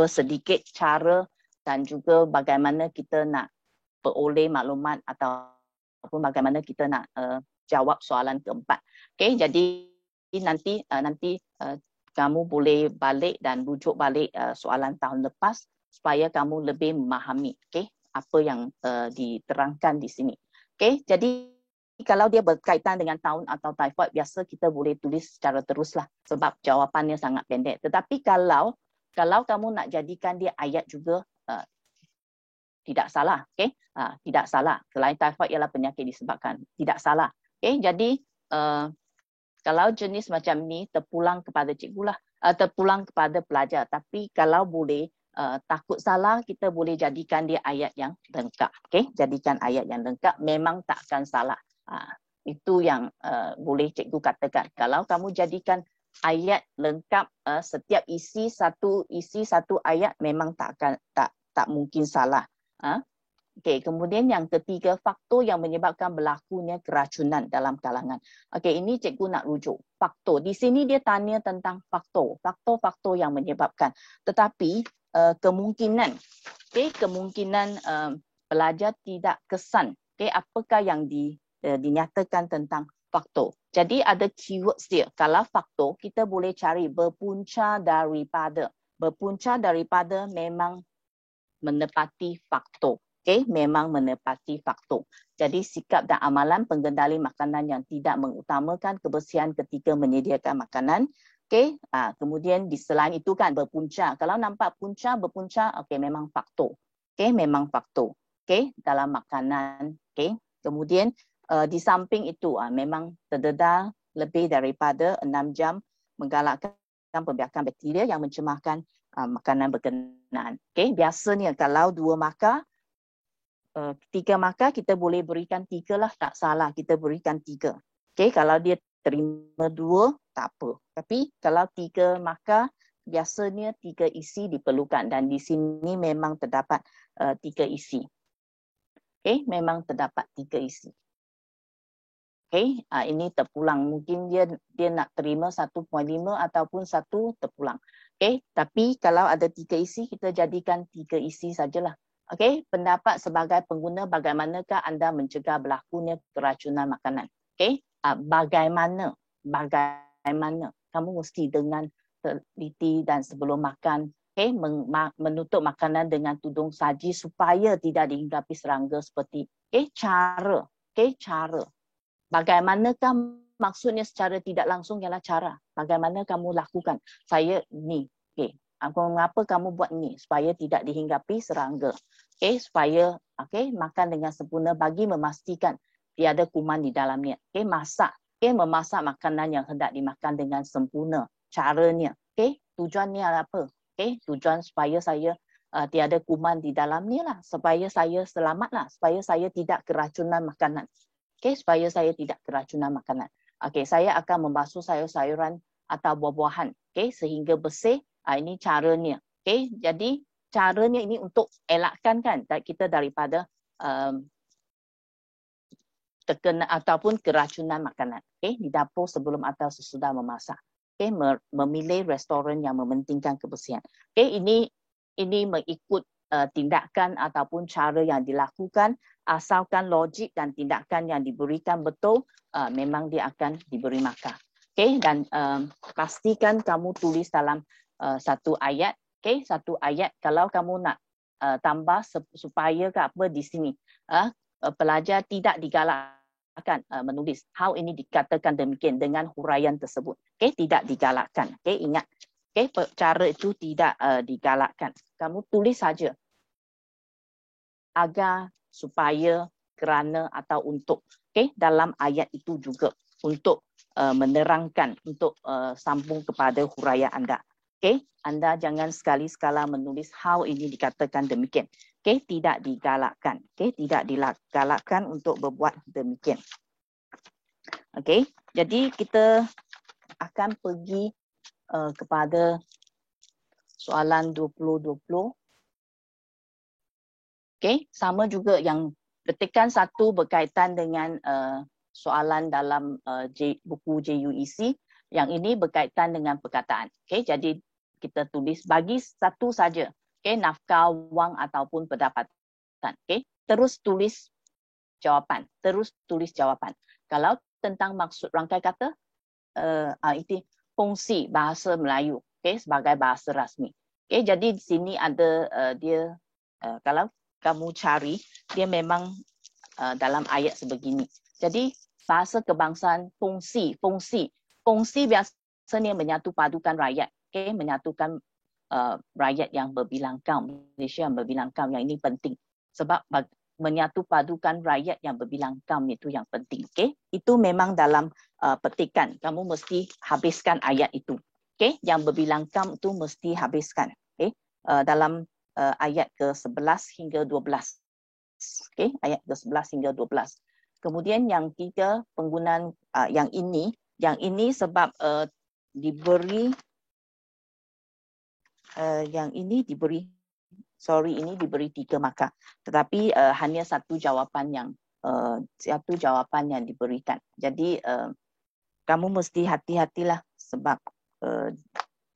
sedikit cara dan juga bagaimana kita nak peroleh maklumat ataupun bagaimana kita nak jawab soalan keempat. Okay, jadi nanti kamu boleh balik dan rujuk balik soalan tahun lepas supaya kamu lebih memahami, okay, apa yang diterangkan di sini. Okay, jadi kalau dia berkaitan dengan tahun atau typhoid, biasa kita boleh tulis secara teruslah sebab jawapannya sangat pendek. Tetapi kalau kamu nak jadikan dia ayat juga, tidak salah. Okay? Tidak salah. Selain typhoid ialah penyakit disebabkan. Tidak salah. Okay? Jadi kalau jenis macam ni terpulang kepada cikgu lah, terpulang kepada pelajar. Tapi kalau boleh takut salah, kita boleh jadikan dia ayat yang lengkap. Okay? Jadikan ayat yang lengkap, memang tak akan salah. Itu yang boleh cikgu katakan. Kalau kamu jadikan ayat lengkap, setiap isi satu ayat, memang tak mungkin salah. Okay, kemudian yang ketiga, faktor yang menyebabkan berlakunya keracunan dalam kalangan. Okay, ini cikgu nak rujuk. Faktor. Di sini dia tanya tentang faktor yang menyebabkan. Tetapi kemungkinan pelajar tidak kesan. Okay, apakah yang dinyatakan tentang faktor. Jadi ada keywords dia. Kalau faktor, kita boleh cari berpunca daripada. Berpunca daripada memang menepati faktor. Okay, memang menepati faktor. Jadi sikap dan amalan pengendali makanan yang tidak mengutamakan kebersihan ketika menyediakan makanan. Okay, kemudian di selain itu kan berpunca. Kalau nampak berpunca, okay, memang faktor. Okay, memang faktor. Okay, dalam makanan. Okay, kemudian di samping itu memang terdedah lebih daripada 6 jam menggalakkan pembiakan bakteria yang mencemarkan makanan berkenaan. Okay, biasanya kalau 2 markah, 3 markah kita boleh berikan 3 lah, tak salah kita berikan 3. Okay, kalau dia terima 2, tak apa. Tapi kalau 3 markah, biasanya 3 isi diperlukan dan di sini memang terdapat 3 isi. Okay, memang terdapat 3 isi. Okay, ini terpulang. Mungkin dia nak terima 1.5 ataupun 1 terpulang. Okay, tapi kalau ada 3 isi, kita jadikan 3 isi sajalah. Okay, pendapat sebagai pengguna, bagaimanakah anda mencegah berlakunya keracunan makanan? Okay, bagaimana? Kamu mesti dengan teliti dan sebelum makan, okay, menutup makanan dengan tudung saji supaya tidak dihinggapi serangga seperti cara. Okay, cara. Bagaimanakah maksudnya secara tidak langsung ialah cara. Bagaimana kamu lakukan. Saya ni. Okay. Mengapa kamu buat ni? Supaya tidak dihinggapi serangga. Okay. Supaya makan dengan sempurna bagi memastikan tiada kuman di dalamnya. Okay. Masak. Okay. Memasak makanan yang hendak dimakan dengan sempurna. Caranya. Okay. Tujuannya apa? Okay. Tujuan supaya saya tiada kuman di dalamnya lah. Supaya saya selamat lah. Supaya saya tidak keracunan makanan. Okay. Supaya saya tidak keracunan makanan. Okay. Saya akan membasuh sayur-sayuran atau buah-buahan. Okay. Sehingga bersih. Ini caranya. Okay. Jadi caranya ini untuk elakkan kan kita daripada terkena ataupun keracunan makanan. Okay. Di dapur sebelum atau sesudah memasak. Okay. Memilih restoran yang mementingkan kebersihan. Okay. Ini mengikut tindakan ataupun cara yang dilakukan asalkan logik dan tindakan yang diberikan betul, memang dia akan diberi markah. Okay. Dan pastikan kamu tulis dalam satu ayat. Okay. Satu ayat kalau kamu nak tambah supaya ke apa di sini pelajar tidak digalakkan menulis how ini dikatakan demikian dengan huraian tersebut. Okay. Tidak digalakkan. Okay. Ingat. Okay. Cara itu tidak digalakkan. Kamu tulis saja agar, supaya, kerana atau untuk. Okay. Dalam ayat itu juga untuk menerangkan, untuk sambung kepada huraian anda. Okay. Anda jangan sekali-sekala menulis how ini dikatakan demikian. Okay. Tidak digalakkan. Okay. Tidak digalakkan untuk berbuat demikian. Okay. Jadi kita akan pergi kepada soalan 2020. Okay. Sama juga yang petikan satu berkaitan dengan soalan dalam buku JUEC. Yang ini berkaitan dengan perkataan. Okay. Jadi kita tulis bagi satu saja. Okay. Nafkah, wang ataupun pendapatan. Okay. Terus tulis jawapan. Terus tulis jawapan. Kalau tentang maksud rangkai kata, itu fungsi bahasa Melayu. Okay. Sebagai bahasa rasmi. Okay. Jadi di sini ada dia, kalau kamu cari, dia memang dalam ayat sebegini. Jadi bahasa kebangsaan fungsi. Fungsi biasanya menyatu padukan rakyat. Okay? Menyatukan rakyat yang berbilang kaum. Malaysia yang berbilang kaum. Yang ini penting. Sebab menyatu padukan rakyat yang berbilang kaum itu yang penting. Okay? Itu memang dalam petikan. Kamu mesti habiskan ayat itu. Okay? Yang berbilang kaum itu mesti habiskan. Okay? Dalam ayat ke-11 hingga 12. Okay? Ayat ke-11 hingga 12. Kemudian yang ketiga, penggunaan yang ini sebab diberi ini diberi 3 markah, tetapi hanya satu jawapan yang diberikan. Jadi kamu mesti hati-hatilah sebab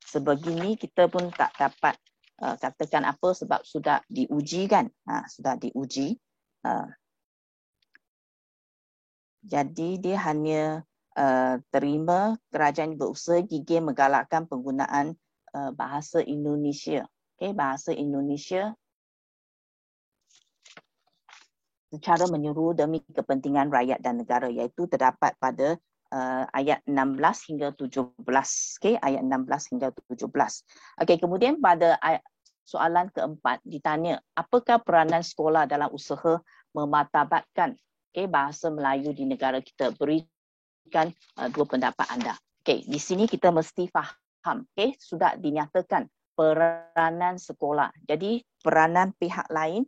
sebegini kita pun tak dapat katakan apa sebab sudah diuji kan, sudah diuji. Jadi dia hanya terima kerajaan berusaha gigih menggalakkan penggunaan bahasa Indonesia. Okay, bahasa Indonesia secara menyeluruh demi kepentingan rakyat dan negara, iaitu terdapat pada ayat 16 hingga 17. Okay, ayat 16 hingga 17. Okay, kemudian pada soalan keempat ditanya, apakah peranan sekolah dalam usaha memartabatkan bahasa Melayu di negara kita? Berikan 2 pendapat anda. Okay, di sini kita mesti faham. Okay, sudah dinyatakan peranan sekolah. Jadi peranan pihak lain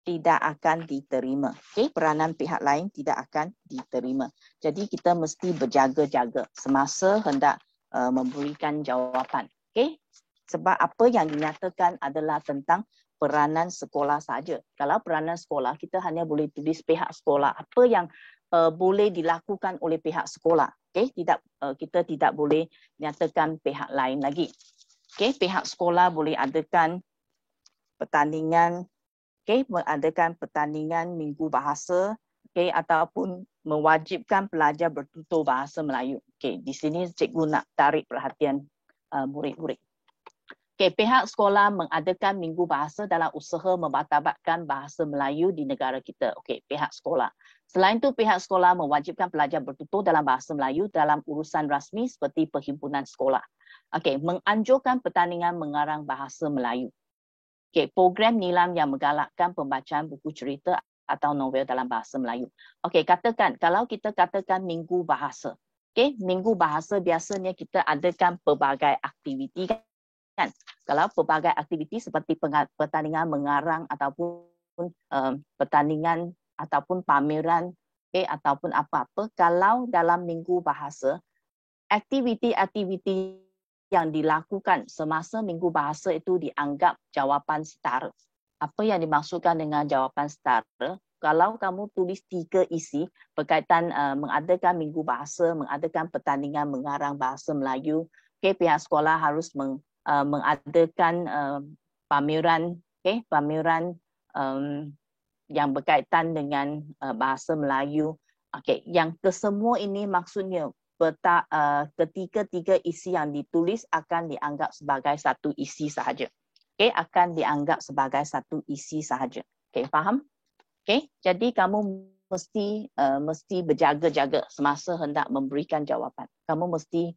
tidak akan diterima. Okay, peranan pihak lain tidak akan diterima. Jadi kita mesti berjaga-jaga semasa hendak memberikan jawapan. Okay, sebab apa yang dinyatakan adalah tentang peranan sekolah saja. Kalau peranan sekolah, kita hanya boleh tulis pihak sekolah. Apa yang boleh dilakukan oleh pihak sekolah. Okay? Kita tidak boleh nyatakan pihak lain lagi. Okay? Pihak sekolah boleh adakan pertandingan, mengadakan pertandingan minggu bahasa, ataupun mewajibkan pelajar bertutur bahasa Melayu. Di sini cikgu nak tarik perhatian murid-murid. Pihak sekolah mengadakan minggu bahasa dalam usaha memartabatkan bahasa Melayu di negara kita. Pihak sekolah. Selain itu, pihak sekolah mewajibkan pelajar bertutur dalam bahasa Melayu dalam urusan rasmi seperti perhimpunan sekolah. Okey, menganjurkan pertandingan mengarang bahasa Melayu. Okey, program nilam yang menggalakkan pembacaan buku cerita atau novel dalam bahasa Melayu. Okey, katakan kalau kita katakan minggu bahasa. Okey, minggu bahasa biasanya kita adakan pelbagai aktiviti kan. Kalau pelbagai aktiviti seperti pertandingan mengarang ataupun pertandingan ataupun pameran, ataupun apa-apa, kalau dalam minggu bahasa, aktiviti-aktiviti yang dilakukan semasa minggu bahasa itu dianggap jawapan setara. Apa yang dimaksudkan dengan jawapan setara? Kalau kamu tulis 3 isi berkaitan mengadakan minggu bahasa, mengadakan pertandingan mengarang bahasa Melayu, pihak sekolah harus mengadakan pameran, pameran yang berkaitan dengan bahasa Melayu. Okey, yang kesemua ini maksudnya ketiga-tiga isi yang ditulis akan dianggap sebagai satu isi sahaja. Okey, akan dianggap sebagai satu isi sahaja. Okey, faham? Okey, jadi kamu mesti berjaga-jaga semasa hendak memberikan jawapan. Kamu mesti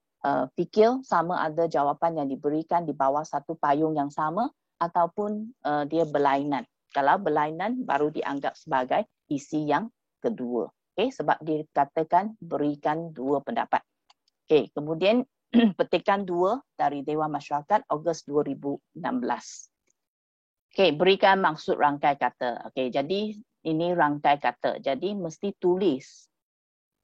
fikir sama ada jawapan yang diberikan di bawah satu payung yang sama ataupun dia berlainan. Kalau berlainan baru dianggap sebagai isi yang kedua. Okay, sebab dikatakan berikan 2 pendapat. Okay, kemudian petikan 2 dari Dewan Masyarakat Ogos 2016. Okay, berikan maksud rangkai kata. Okay, jadi ini rangkai kata. Jadi mesti tulis.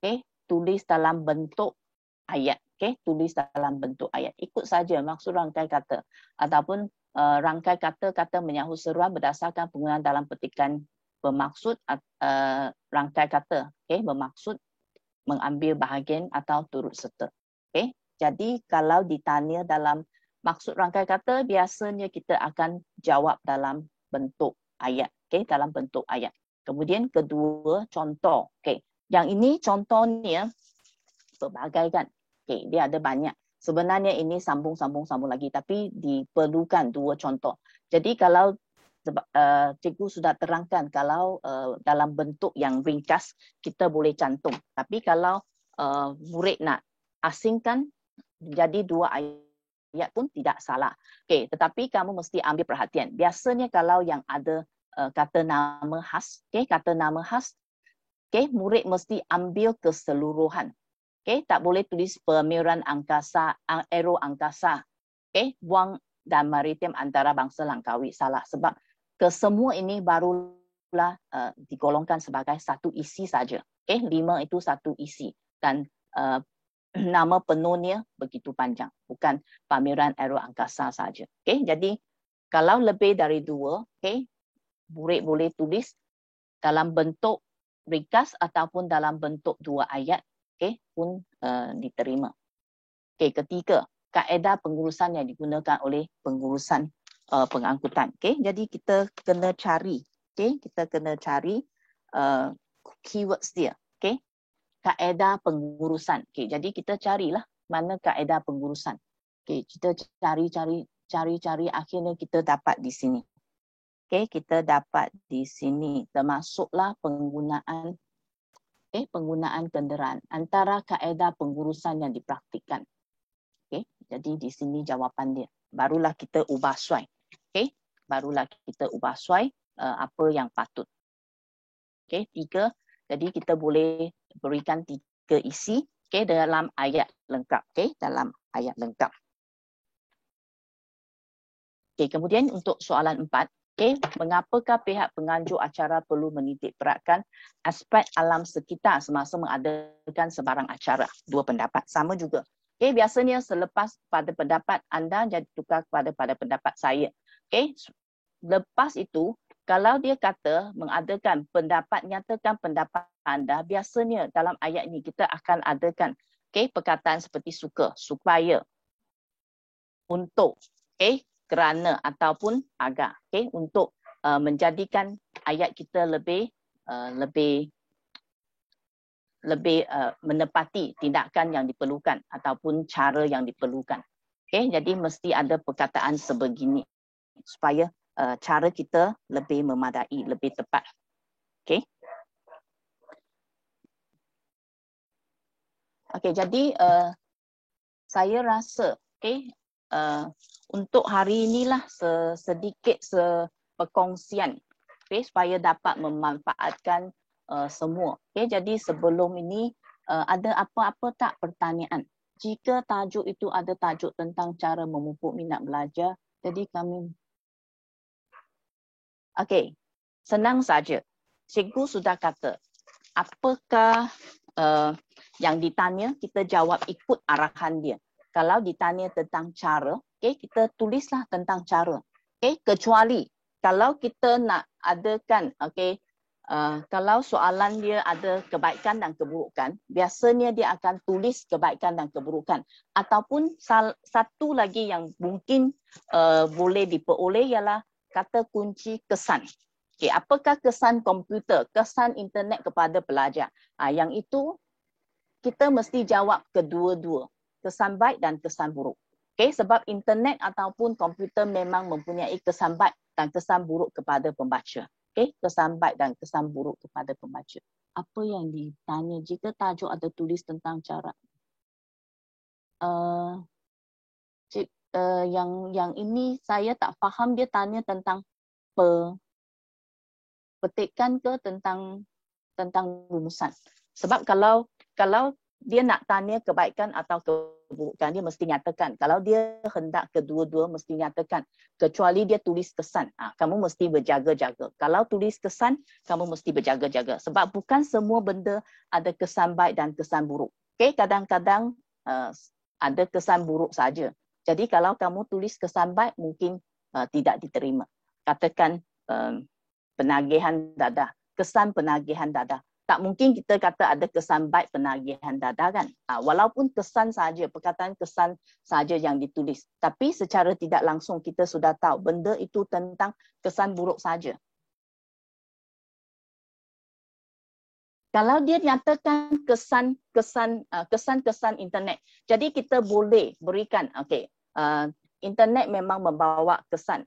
Okay, tulis dalam bentuk ayat. Okay, tulis dalam bentuk ayat. Ikut saja maksud rangkai kata. Ataupun rangkai kata-kata menyahut seruan berdasarkan penggunaan dalam petikan bermaksud rangkai kata, bermaksud mengambil bahagian atau turut serta. Jadi kalau ditanya dalam maksud rangkai kata, biasanya kita akan jawab dalam bentuk ayat, dalam bentuk ayat. Kemudian kedua, contoh. Yang ini contohnya pelbagai kan. Dia ada banyak. Sebenarnya ini sambung lagi, tapi diperlukan 2 contoh. Jadi kalau cikgu sudah terangkan, kalau dalam bentuk yang ringkas, kita boleh cantum. Tapi kalau murid nak asingkan, jadi 2 ayat pun tidak salah. Tetapi kamu mesti ambil perhatian. Biasanya kalau yang ada kata nama khas, kata nama khas, murid mesti ambil keseluruhan. Tak boleh tulis pemiran angkasa, aero angkasa, buang dan maritim antarabangsa Langkawi. Salah, sebab kesemua ini barulah digolongkan sebagai satu isi saja. 5 itu satu isi. Dan nama penuhnya begitu panjang. Bukan pameran aero angkasa saja. Jadi kalau lebih dari 2, murid boleh tulis dalam bentuk ringkas ataupun dalam bentuk 2 ayat. Pun diterima. Ketiga, kaedah pengurusan yang digunakan oleh pengurusan pengangkutan. Jadi kita kena cari, kita kena cari keywords dia. Kaedah pengurusan. Jadi kita carilah mana kaedah pengurusan. Kita cari, akhirnya kita dapat di sini. Kita dapat di sini, termasuklah penggunaan kenderaan antara kaedah pengurusan yang dipraktikkan. Jadi di sini jawapan dia. Barulah kita ubah suai. Barulah kita ubah suai apa yang patut. 3. Jadi kita boleh berikan 3 isi dalam ayat lengkap. Dalam ayat lengkap. Kemudian untuk soalan 4. Mengapakah pihak penganjur acara perlu menitik beratkan aspek alam sekitar semasa mengadakan sebarang acara? 2 pendapat. Sama juga. Biasanya selepas pada pendapat anda jadi tukar kepada pendapat saya. Lepas itu, kalau dia kata mengadakan pendapat, nyatakan pendapat anda, biasanya dalam ayat ini kita akan adakan perkataan seperti suka, supaya, untuk, kerana ataupun agar, untuk menjadikan ayat kita lebih menepati tindakan yang diperlukan ataupun cara yang diperlukan. Jadi mesti ada perkataan sebegini supaya cara kita lebih memadai, lebih tepat. Okey, jadi saya rasa untuk hari inilah sedikit perkongsian supaya dapat memanfaatkan semua. Jadi sebelum ini ada apa-apa tak pertanyaan? Jika tajuk itu ada tajuk tentang cara memupuk minat belajar, jadi kami senang saja. Cikgu sudah kata, apakah yang ditanya, kita jawab ikut arahan dia. Kalau ditanya tentang cara, kita tulislah tentang cara. Kecuali kalau kita nak adakan, kalau soalan dia ada kebaikan dan keburukan, biasanya dia akan tulis kebaikan dan keburukan. Ataupun satu lagi yang mungkin boleh diperoleh ialah kata kunci kesan. Apakah kesan komputer, kesan internet kepada pelajar? Yang itu kita mesti jawab kedua-dua, kesan baik dan kesan buruk. Sebab internet ataupun komputer memang mempunyai kesan baik dan kesan buruk kepada pembaca. Kesan baik dan kesan buruk kepada pembaca. Apa yang ditanya jika tajuk ada tulis tentang cara? Yang ini saya tak faham, dia tanya tentang petikan ke tentang rumusan. Sebab kalau dia nak tanya kebaikan atau keburukan, dia mesti nyatakan. Kalau dia hendak kedua-dua, mesti nyatakan. Kecuali dia tulis kesan, kamu mesti berjaga-jaga. Kalau tulis kesan, kamu mesti berjaga-jaga. Sebab bukan semua benda ada kesan baik dan kesan buruk. Kadang-kadang ada kesan buruk saja. Jadi kalau kamu tulis kesan baik, mungkin tidak diterima. Katakan penagihan dadah, kesan penagihan dadah. Tak mungkin kita kata ada kesan baik penagihan dadah kan. Walaupun kesan saja, perkataan kesan saja yang ditulis. Tapi secara tidak langsung kita sudah tahu benda itu tentang kesan buruk saja. Kalau dia nyatakan kesan-kesan internet, jadi kita boleh berikan, internet memang membawa kesan,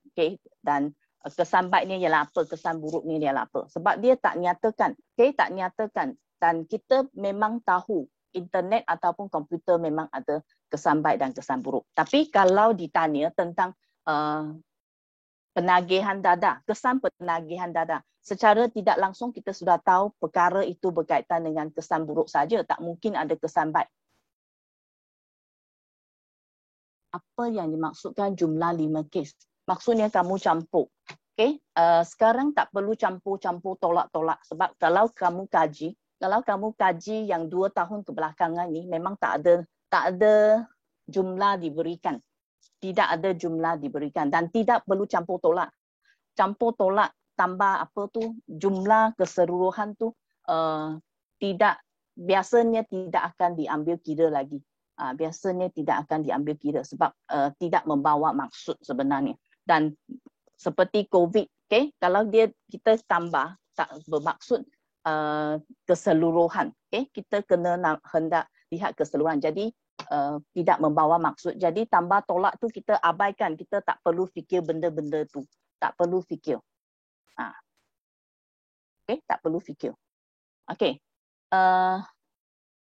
dan kesan baik ni ialah apa, kesan buruk ni ialah apa. Sebab dia tak nyatakan, tak nyatakan. Dan kita memang tahu internet ataupun komputer memang ada kesan baik dan kesan buruk. Tapi kalau ditanya tentang penagihan dadah, kesan penagihan dadah, secara tidak langsung kita sudah tahu perkara itu berkaitan dengan kesan buruk saja, tak mungkin ada kesan baik. Apa yang dimaksudkan jumlah 5 kes? Maksudnya kamu campur. Sekarang tak perlu campur-campur tolak-tolak. Sebab kalau kamu kaji yang 2 tahun kebelakangan ni, memang tak ada jumlah diberikan. Tidak ada jumlah diberikan dan tidak perlu campur tolak. Campur tolak tambah apa tu, jumlah keseluruhan tu biasanya tidak akan diambil kira lagi. Biasanya tidak akan diambil kira sebab tidak membawa maksud sebenarnya. Dan seperti COVID, kalau kita tambah tak bermaksud keseluruhan, kita kena hendak lihat keseluruhan. Jadi tidak membawa maksud. Jadi tambah tolak tu kita abaikan, kita tak perlu fikir benda-benda tu, tak perlu fikir. Tak perlu fikir.